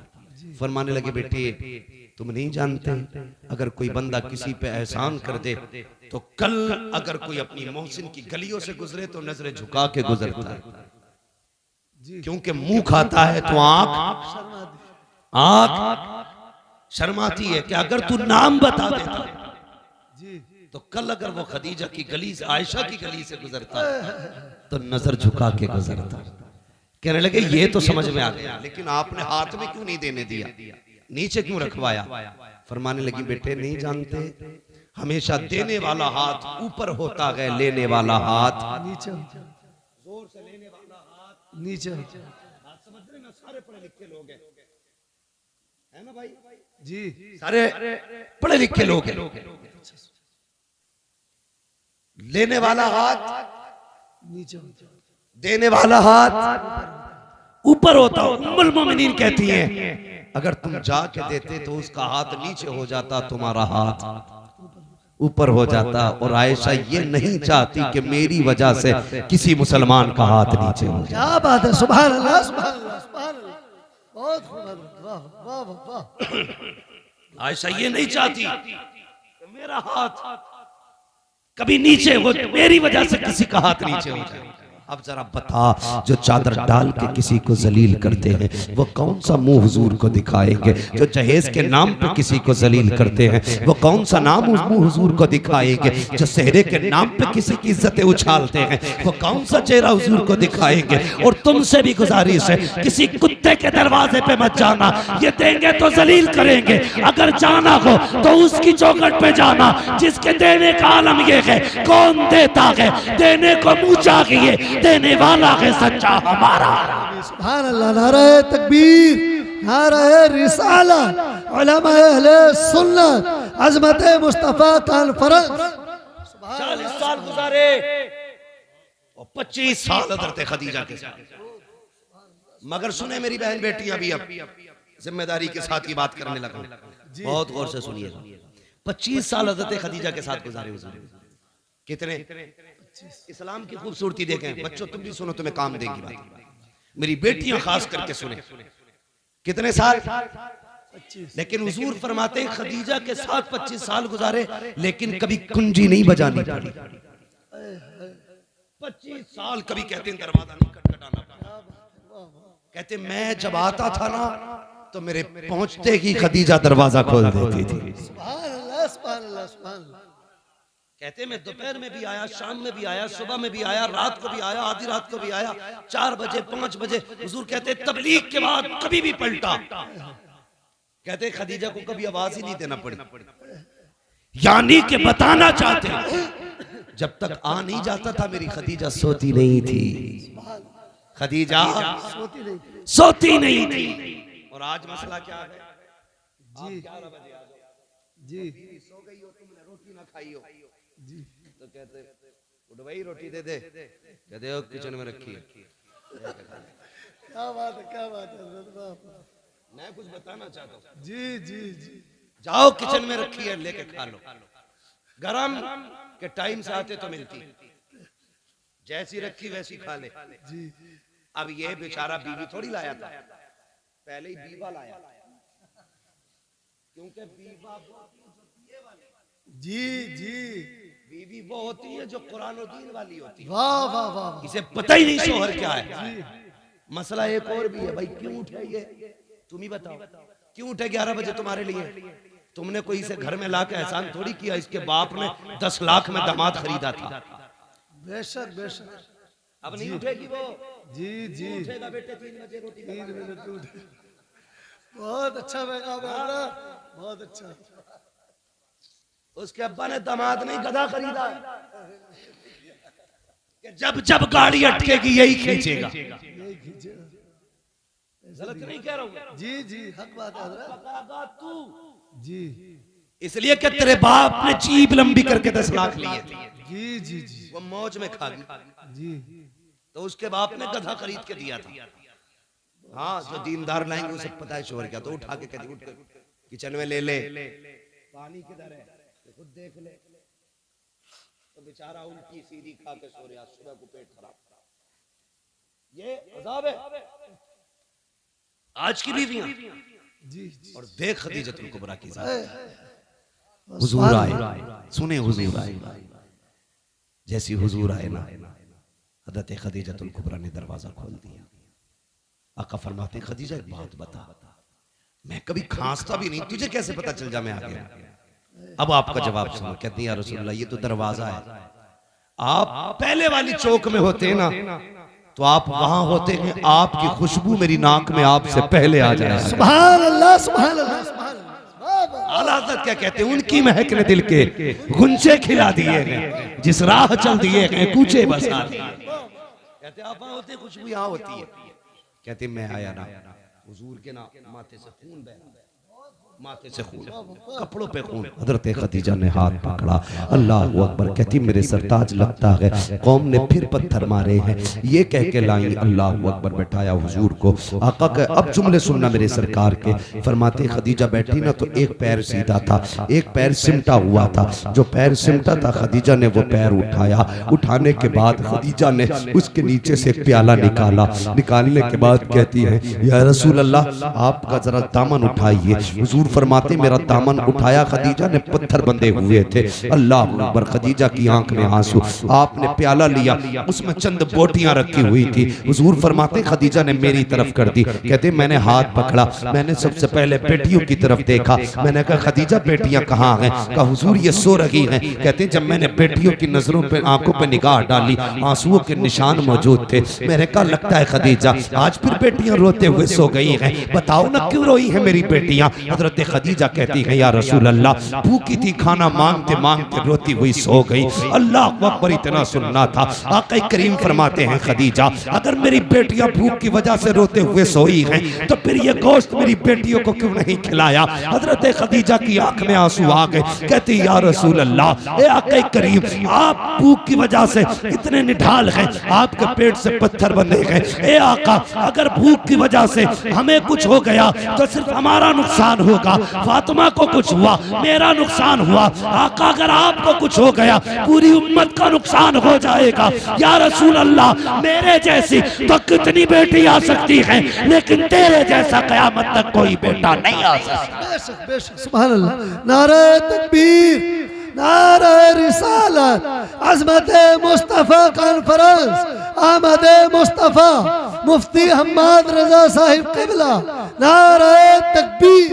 फरमाने लगे बेटे तुम नहीं जानते, अगर कोई बंदा किसी पे एहसान कर दे तो कल अगर कोई अपनी मोहसिन की गलियों से गुजरे तो नजरें झुका के गुजरता है, क्योंकि मुंह खाता है तो आंख शर्माती है कि अगर तू नाम बता देता तो कल अगर वो खदीजा की गली से, आयशा की गली से गुजरता तो नजर झुका के गुजरता। कहने लगे ये तो समझ में आ गया, लेकिन आपने हाथ में क्यों नहीं देने दिया, नीचे क्यों रखवाया? फरमाने लगी बेटे नहीं जानते, हमेशा देने वाला हाथ ऊपर होता है, लेने वाला हाथ नीचे, जोर से लेने वाला हाथ नीचे। बात समझ रहे ना? सारे पढ़े लिखे लोग है ना भाई जी, सारे पढ़े लिखे लोग हैं। लेने वाला हाथ नीचे, देने वाला हाथ ऊपर होता। उम्मुल मोमिनीन कहती हैं अगर तुम जाके देते तो उसका हाथ नीचे हो जाता, तुम्हारा हाथ ऊपर हो जाता। और आयशा ये नहीं चाहती कि मेरी वजह से किसी मुसलमान का हाथ नीचे हो जाए। क्या बात है, सुभान अल्लाह, सुभान अल्लाह, सुभान अल्लाह, बहुत वाह वाह वाह। आयशा ये नहीं चाहती कि मेरा हाथ कभी नीचे हो, मेरी वजह से किसी का हाथ नीचे हो जाए। अब जरा बता, जो चादर डाल के किसी को जलील करते हैं वो कौन सा मुंह हुजूर को दिखाएंगे? जो जहेज के नाम पे किसी को जलील करते हैं वो कौन सा नाम उस मुंह हुजूर को दिखाएंगे? जो सेहरे के नाम पे किसी की इज्जतें उछालते हैं वो कौन सा चेहरा हुजूर को दिखाएंगे? और तुमसे भी गुजारिश है, किसी कुत्ते के दरवाजे पे मत जाना, ये देंगे तो जलील करेंगे। अगर जाना हो तो उसकी चौखट पे जाना जिसके देने का आलम ये है। कौन देता है? देने को मुंह चाहिए, देने वाला है सच्चा हमारा। सुभान अल्लाह, नारे तकबीर, नारे रिसालत, उलमा अहले सुन्नत, अज़मत मुस्तफा कॉन्फ्रेंस। 40 साल गुजारे और 25 साल हज़रत खदीजा के साथ। मगर सुने मेरी बहन बेटियां भी, अब जिम्मेदारी के साथ ही बात करने लगा, बहुत गौर से सुनिएगा। 25 साल हज़रत खदीजा के साथ गुजारे हुजूर। कितने? इस्लाम की खूबसूरती देखें बच्चों, तुम भी सुनो, तुम्हें काम देगी बात। मेरी बेटियां खास करके सुने। कितने साल? 25। लेकिन हुजूर फरमाते हैं खदीजा के साथ 25 साल गुजारे, लेकिन कभी कुंजी नहीं बजानी पड़ी। 25 साल कभी कहते हैं दरवाजा नहीं खटखटाना पड़ा। कहते मैं जब आता था ना तो मेरे पहुंचते ही खदीजा दरवाजा खोल देती थी। सुभान अल्लाह, सुभान अल्लाह, सुभान अल्लाह। कहते मैं दोपहर में भी आया, शाम में भी आया, सुबह में भी आया, रात को भी आया, आधी रात को भी आया, 4 बजे 5 बजे। हुजूर कहते तबलीग के बाद कभी भी पलटा। कहते खदीजा को कभी आवाज ही नहीं देना पड़ी, यानी कि बताना चाहते जब तक आ नहीं जाता था मेरी खदीजा सोती नहीं थी। खदीजा सोती नहीं थी। और आज मसला क्या है? जी 11 बजे आ जाओ जी, सो गई हो, तुमने रोटी ना खाई हो जी, तो कहते उठ भाई रोटी दे दे, कहते हो किचन में रखी है। क्या बात है, क्या बात है। मैं कुछ बताना चाहता हूँ। जी जी जी, जाओ किचन में रखी है, लेके खा लो। गरम के टाइम से आते तो मिलती, जैसी रखी वैसी खा ले जी। अब ये बेचारा बीवी थोड़ी लाया था, पहले ही बीवा लाया, क्योंकि बीवा जी जी बीवी वो होती है जो कुरान और दीन वाली होती है। वाह वाह वाह, इसे पता ही नहीं शोहर क्या है। मसला एक और भी है भाई, क्यों उठे ये तुम ही बताओ, क्यों उठे 11 बजे तुम्हारे लिए? तुमने कोई इसे घर में ला के एहसान थोड़ी किया, इसके बाप ने 10 लाख में दामाद खरीदा था। बेशक बेशक। अब नहीं उठेगी वो जी जी, उठेगा बेटे 3 बजे रोटी 3 बजे उठे। बहुत अच्छा पैगाम है, बहुत अच्छा। उसके अब्बा ने दामाद नहीं गधा खरीदा कि जब जब गाड़ी अटकेगी यही खींचेगा। गलत नहीं कह रहा हूँ जी जी, हक बात है तू जी। इसलिए कि तेरे बाप ने जीभ लंबी करके 10 लाख लिए थे जी जी जी, वो मौज में खा गई जी। तो उसके बाप ने गधा खरीद के दिया था। हाँ, जो दीनदार लाएंगे उसे पता है शोहर क्या, तो उठा के कहती उठ किचन में ले ले, पानी किधर है खुद देख ले। तो बेचारा उल्टी सीधी खा के सो रहा, सुबह को पेट खराब। ये अज़ाब है आज की बीवियां जी। और देख खदीजतुल कुबरा की ज़ात। हुजूर आए, सुने हुजूर आए, जैसी हुजूर आए ना हज़रत खदीजतुल कुबरा ने दरवाजा खोल दिया। आका फरमाते खदीजा एक बात बता, मैं कभी खांसता भी नहीं, तुझे कैसे पता चल जा मैं आ गया? अब आपका जवाब सुनो। कहती या रसूल अल्लाह, ये तो दरवाजा है, आप पहले वाली चौक में होते ना तो आप वहां होते हैं, आपकी खुशबू मेरी नाक में आपसे पहले आ जाए। सुभान अल्लाह, सुभान अल्लाह, सुभान अल्लाह। आला हज़रत क्या कहते हैं, उनकी महक ने दिल के गुंजे खिला दिए हैं, जिस राह चल दिए हैं कूचे बसा दिए। कहते आप वहां होते, खुशबू यहाँ होती है। कहते मैं आया ना, हुजूर के ना माथे से खून बह रहा, माथे से खून, कपड़ों पे खून। हज़रत खदीजा ने हाथ पकड़ा, अल्लाह अकबर। कहती मेरे सरताज लगता है कौम ने फिर पत्थर मारे हैं, ये कह के लाई अल्लाह अकबर, बैठाया हुजूर को। आका के अब जुमले सुनना मेरे सरकार के। फरमाते खदीजा बैठी ना तो एक पैर सीधा था, एक पैर सिमटा हुआ था। जो पैर सिमटा था खदीजा ने वो पैर उठाया, उठाने के बाद खदीजा ने उसके नीचे से एक प्याला निकाला। निकालने के बाद कहती है या रसूल अल्लाह, आपका जरा दामन उठाइए। हुजूर हुजूर फरमाते मेरा दामन उठाया, खदीजा ने पत्थर बंधे हुए थे। अल्लाह अकबर। खदीजा की आंख में आंसू। आपने प्याला लिया, उसमें चंद बोटियां रखी हुई थी। हुजूर फरमाते खदीजा ने मेरी तरफ कर दी। कहते मैंने हाथ पकड़ा, मैंने सबसे पहले बेटियों की तरफ देखा। मैंने कहा खदीजा बेटियां कहाँ हैं? कहा हुजूर ये सो रही हैं। कहते जब मैंने बेटियों की नजरों पे आंखों पे निगाह डाली, आंसुओं के निशान मौजूद थे। मैंने कहा लगता है खदीजा आज फिर बेटियां रोते हुए सो गई हैं, बताओ ना क्यों रोई हैं मेरी बेटियां? हजरत खदीजा कहती हैं या रसूल अल्लाह भूखी थी, खाना मांगते मांगते रोती हुई सो गई। अल्लाह अकबर। इतना सुनना था। आका करीम फरमाते हैं खदीजा अगर मेरी बेटियां भूख की वजह से रोते हुए सोई हैं तो फिर ये गोश्त मेरी बेटियों को क्यों नहीं खिलाया? हजरत खदीजा की आंख में आंसू आ गए। कहती या रसूल अल्लाह ए आका करीम आप भूख की वजह से इतने निढाल हैं, आपके पेट से पत्थर बंधे गए। ए आका अगर भूख की वजह से हमें कुछ हो गया तो सिर्फ हमारा नुकसान होगा, फातिमा को कुछ हुआ मेरा नुकसान हुआ। आका अगर आपको कुछ हो गया पूरी उम्मत का नुकसान हो जाएगा। या रसूल अल्लाह मेरे जैसी तो कितनी बेटी आ सकती है, लेकिन तेरे जैसा कयामत तक कोई बेटा नहीं आ सकता। बेशक बेशक सुभान अल्लाह। नारे तकबीर, नारे रिसालत, अज़मत मुस्तफ़ा कॉन्फ्रेंस, आमद मुस्तफ़ा, मुफ्ती हम्माद रजा साहिब क़िबला, नारे तकबीर।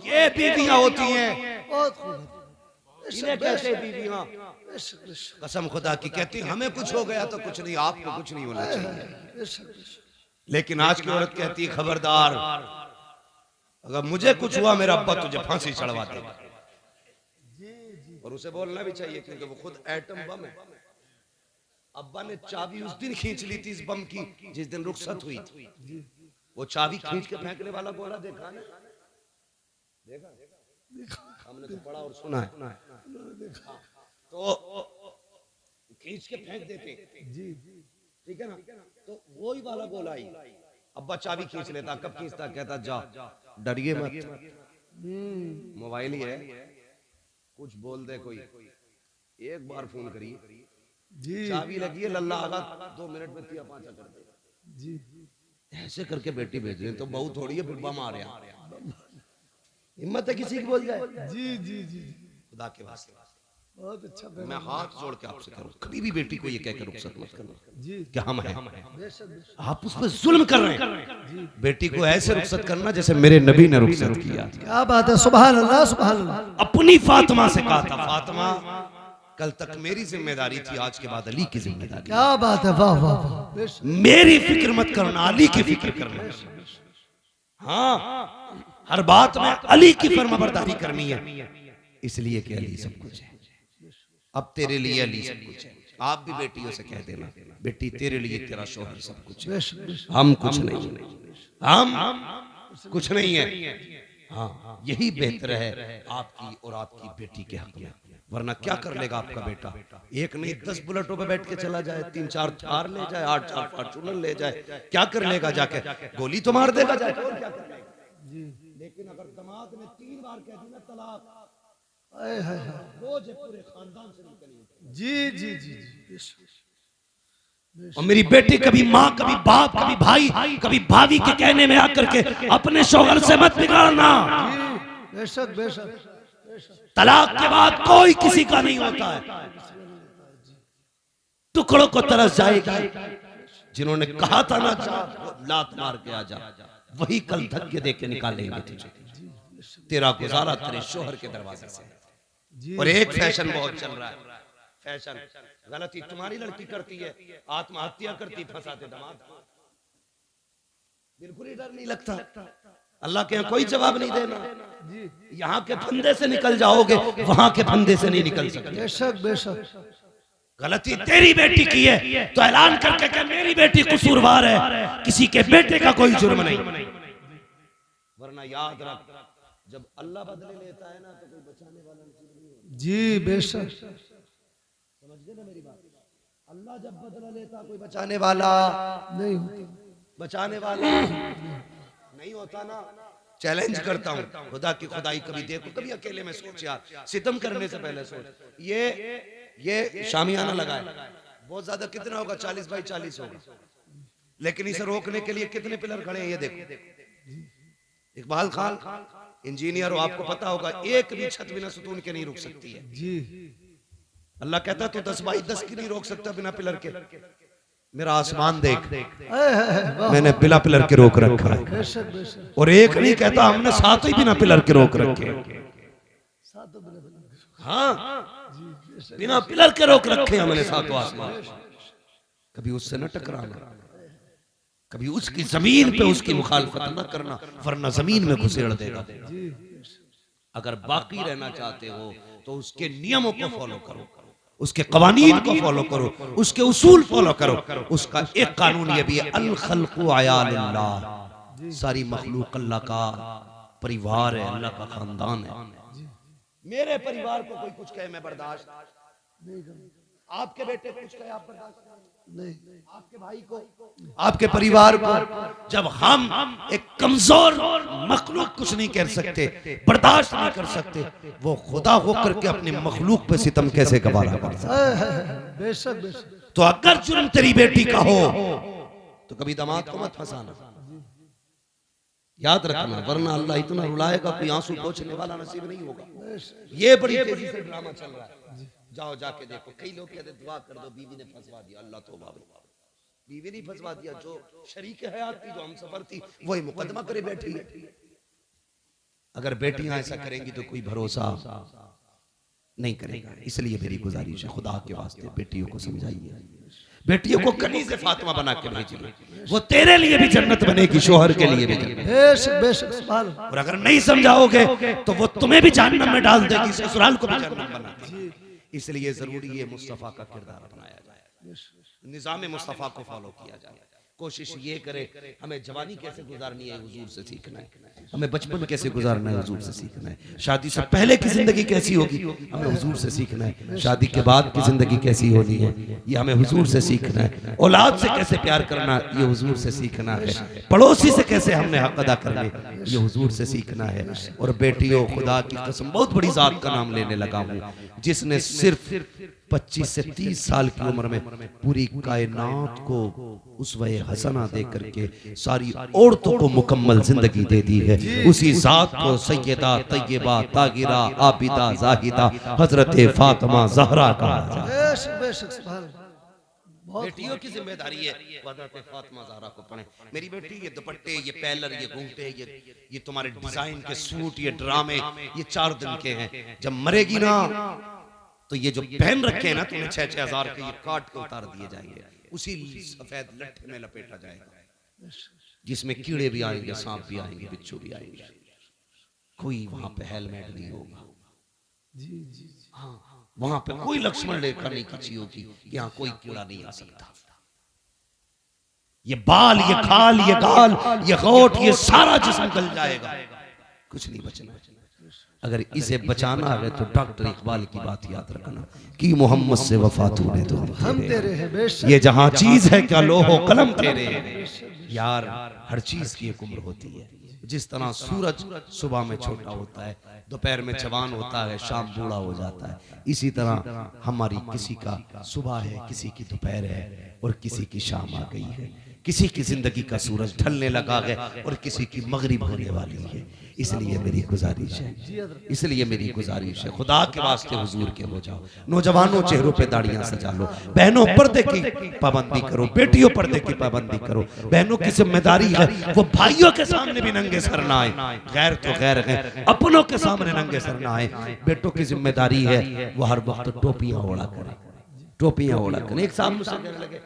ये बीवियां होती हैं, बहुत खूब। इन्हें कहते हैं बीवियां। कसम खुदा की कहती हमें कुछ हो गया तो कुछ नहीं, आपको कुछ नहीं होना चाहिए। लेकिन आज की औरत कहती है खबरदार अगर मुझे कुछ हुआ मेरा अब्बा तुझे फांसी चढ़वा देगा। और उसे बोलना भी चाहिए क्योंकि वो खुद एटम बम है। अब्बा ने चाबी उस दिन खींच ली थी इस बम की जिस दिन रुखसत हुई थी। वो चाबी खींच के फेंकने वाला गोला देखा ना? देखा हमने तो पढ़ा और सुना है। तो खींच के फेंक देते जी, ठीक है ना? तो वही वाला गोला ही अब्बा चाबी खींच लेता। कब खींचता? कहता जा डरिए मत, मोबाइल ही है, कुछ बोल दे कोई, एक बार फोन करिए जी, चाबी लगी है लल्ला आगा 2 मिनट में 3-5 कर दे जी। ऐसे करके बेटी भेज रहे तो बहू थोड़ी है फिर बम आ रहा। हिम्मत है किसी की बोल जाए जी जी जी। खुदा के वास्ते बहुत अच्छा। मैं हाथ जोड़ के आपसे करूं कभी भी बेटी को ये कहकर रुखसत मत करना जी कि हम हैं। आप उस पर जुल्म कर रहे हैं। बेटी को ऐसे रुखसत करना जैसे मेरे नबी ने रुखसत किया। क्या बात है, सुभान अल्लाह सुभान अल्लाह। अपनी फातिमा से कहा था फातिमा कल तक मेरी जिम्मेदारी थी, आज के बाद अली की जिम्मेदारी। क्या बात है, वाह वाह वाह। मेरी फिक्र मत करना, अली की फिक्र करना। हाँ हर बात में अली की फरमाबरदारी करनी है, इसलिए कि अली सब कुछ है। अब तेरे लिए अली सब कुछ है। आप भी बेटियों से कह देना बेटी तेरे लिए तेरा शौहर सब कुछ है, हम कुछ नहीं, हम कुछ नहीं है। हाँ यही बेहतर है आपकी और आपकी बेटी के हक में। वरना क्या कर लेगा आपका बेटा? एक नहीं 10 बुलेटों पे बैठ के चला जाए, 3-4 थार ले जाए, 8-4 फॉर्च्यूनर ले जाए, क्या कर लेगा? जाके गोली तो मार देगा जाके, और क्या कर लेगा? लेकिन अगर दामाद ने 3 बार कह दी ना तलाक, बोझ पूरे खानदान से निकली। जी जी जी। और मेरी बेटी कभी माँ, कभी बाप, कभी भाई, कभी भाभी के कहने में आकर के अपने शौहर से मत बिगाड़ना। बेशक बेशक। तलाक के बाद कोई किसी का नहीं होता है, टुकड़ों को तरस जाएगी। जिन्होंने कहा था ना लात मार के आजा, वही कल धक्के दे के निकालेंगे तुझे। तेरा गुजारा तेरे शोहर के दरवाजे से। और एक फैशन बहुत चल रहा है, फैशन गलती तुम्हारी लड़की करती है, आत्महत्या करती, फंसाते दामाद। बिल्कुल ही डर नहीं लगता। अल्लाह के यहाँ कोई जवाब नहीं देना। यहाँ के फंदे से निकल जाओगे, वहां के फंदे से नहीं निकल सकते। बेशक बेशक। गलती तेरी बेटी की है तो ऐलान करके कि मेरी बेटी कसूरवार है, किसी के बेटे का कोई जुर्म नहीं। वरना याद रख जब अल्लाह बदले लेता है ना तो कोई बचाने वाला नहीं। जी बेशक। समझ गए ना मेरी बात? अल्लाह जब बदला लेता कोई बचाने वाला नहीं होता, बचाने वाला नहीं होता ना। चैलेंज करता हूँ खुदा की खुदाई कभी देखो, कभी अकेले में सोच यार, सितम करने से पहले सोच। ये शामियाना लगा है बहुत ज्यादा, कितना होगा? 40 बाई 40 होगा, लेकिन इसे रोकने के लिए कितने पिलर खड़े हैं ये देखो। इकबाल खान इंजीनियर हो, आपको पता होगा एक भी छत बिना सुतून के नहीं रुक सकती है। जी अल्लाह कहता तो 10 बाई 10 की नहीं रोक सकता बिना पिलर के। मेरा आसमान देख, वाह मैंने बिना पिलर के रोक रखा है। बेशक बेशक और एक नहीं कहता, हमने 7 ही बिना पिलर के रोक रखे। सातों बिल्कुल हाँ, जी बेशक बिना पिलर के रोक रखे हमने 7 आसमान। कभी उससे न टकराना, कभी उसकी जमीन पे उसकी मुखालफत न करना, वरना जमीन में घुसेड़ देगा। जी अगर बाकी रहना चाहते हो तो उसके नियमों को फॉलो करो, उसके कवानीन को फॉलो करो, उसके उसूल फॉलो करो। उसका एक कानून ये भी है, अल खल्कु अयालिल्लाह, सारी मखलूक अल्लाह का परिवार है, अल्लाह का खानदान है। मेरे परिवार को कोई कुछ कहे मैं बर्दाश्त नहीं करूँगा। आपके बेटे कुछ कहे आप बर्दाश्त नहीं आपके भाई को, आपके परिवार को। जब हम एक कमजोर मखलूक कुछ नहीं कर सकते, बर्दाश्त नहीं कर सकते, वो खुदा होकर के अपने मखलूक पे सितम कैसे गवारा कर सकता है? बेशक बेशक तो अगर जुर्म तेरी बेटी का हो तो कभी दामाद को मत फंसाना, याद रखना, वरना अल्लाह इतना रुलाएगा कोई आंसू पोंछने वाला नसीब नहीं होगा। ये बड़ी तेजी से ड्रामा चल रहा है। जाओ जाके देखो, कई लोग कहते दुआ कर दो बीवी ने फंसवा दिया। अल्लाह तौबा, बीवी नहीं फंसवा दिया, जो शरीक हयात थी, जो हम सफर थी, वही मुकदमा करे बैठी है। अगर बेटियां ऐसा करेंगी तो कोई भरोसा नहीं करेगा। इसलिए मेरी गुजारिश है, खुदा के वास्ते बेटियों को समझाइए, बेटियों को कनीज़ फातिमा बना के भेजिए, वो तेरे लिए भी जन्नत बनेगी, शोहर के लिए भी जन्नत। बेशक बेशक सुभान अल्लाह। और अगर नहीं समझाओगे तो वो तुम्हें भी जहन्नम में डाल देगी, ससुराल को भी जहन्नम बना देगी। इसलिए जरूरी है मुस्तफा का किरदार अपनाया जाए, निजाम मुस्तफा को फॉलो किया जाए। कोशिश ये करे, हमें जवानी कैसे गुजारनी है हुजूर से सीखना है, हमें बचपन कैसे गुजारना है हुजूर से सीखना है, शादी से पहले की जिंदगी कैसी होगी हमें हुजूर से सीखना है, शादी के बाद की जिंदगी कैसी होनी है ये हमें हुजूर से सीखना है, औलाद से कैसे प्यार करना ये हुजूर से सीखना है, पड़ोसी से कैसे हमने हक अदा करने ये हुजूर से सीखना है। और बेटियों, खुदा की कसम बहुत बड़ी जात का नाम लेने लगा हूँ, जिसने सिर्फ 25 से 30 साल की उम्र में पूरी कायनात को उसवे हसना दे करके सारी औरतों को मुकम्मल जिंदगी दे दी है, उसी जात को सैयदा तैयबा तागिरा आबिदा जाहिदा हजरत फातिमा जहरा कहा जाए। बेशक बेशक सुभान अल्लाह। बेटियों की जिम्मेदारी है हजरत फातिमा जहरा को पढ़े। मेरी बेटी, ये दुपट्टे, ये पैलर, ये घूंघटे, ये तुम्हारे डिजाइन के सूट, ये ड्रामे, ये 4 दिन के हैं। जब मरेगी ना तो ये जो पहन रखे हैं ना तुम्हें 6-6 हजार के, ये काट के उतार दिए जाएंगे, उसी सफेद लट्ठे में लपेटा जाएगा, जिसमें कीड़े भी आएंगे, सांप भी आएंगे, बिच्छू भी आएंगे। कोई वहां पे हेलमेट नहीं होगा, जी जी हाँ, वहां पे कोई लक्ष्मण रेखा नहीं खींची होगी, यहाँ कोई कीड़ा नहीं आ सकता। ये बाल, ये खाल, ये गाल, ये होठ, ये सारा जिस्म गल जाएगा, कुछ नहीं बचना। अगर इसे बचाना है तो डॉक्टर इकबाल की बात याद रखना कि मोहम्मद से वफा तूने तो हम तेरे हैं। बेशक ये जहां चीज है क्या लोहो कलम तेरे हैं। यार, हर चीज की एक उम्र होती है। जिस तरह सूरज सुबह में छोटा होता है, दोपहर में जवान होता है, शाम बूढ़ा हो जाता है, इसी तरह हमारी किसी का सुबह है, किसी की दोपहर है और किसी की शाम आ गई है। किसी की जिंदगी का सूरज ढलने लगा है और किसी की मगरिब होने वाली है। इसलिए मेरी गुजारिश है, खुदा के वास्ते हुजूर के हो जाओ। नौजवानों, चेहरों पे दाढ़ियां सजा लो। बहनों, पर्दे की पाबंदी करो। बेटियों, पर्दे की पाबंदी करो। बहनों की जिम्मेदारी है वो भाइयों के सामने भी नंगे सर ना आए, गैर तो गैर है, अपनों के सामने नंगे सर ना आए। बेटों की जिम्मेदारी है वो हर वक्त टोपियां ओढ़ा करे, टोपियां ओढ़ा करे। एक साहब मुझसे कहने लगे,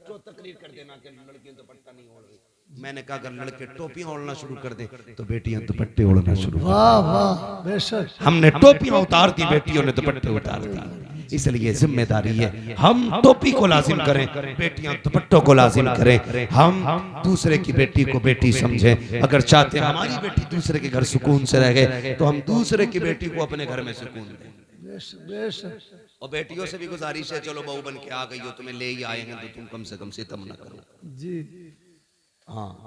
जो तकरीर कर देना कि लड़कियां दुपट्टा नहीं ओढ़ रही। मैंने कहा अगर लड़के टोपियां ओढ़ना शुरू कर दें तो बेटियां दुपट्टे ओढ़ना शुरू। वाह वाह बेशक। हमने टोपियां उतार दी, बेटियों ने दुपट्टे उतार दिए। इसलिए जिम्मेदारी है हम टोपी को लाजिम करें, बेटियां दुपट्टों को लाजिम करें। हम दूसरे की बेटी को बेटी समझें। अगर चाहते हैं हमारी बेटी दूसरे के घर सुकून से रह गए तो हम दूसरे की बेटी को अपने घर में सुकून दें। और बेटियों से भी गुजारिश है, चलो बहू बन के आ गई हो, तुम्हें ले ही आए हैं तो तुम कम से कम सितम न करो। जी हाँ।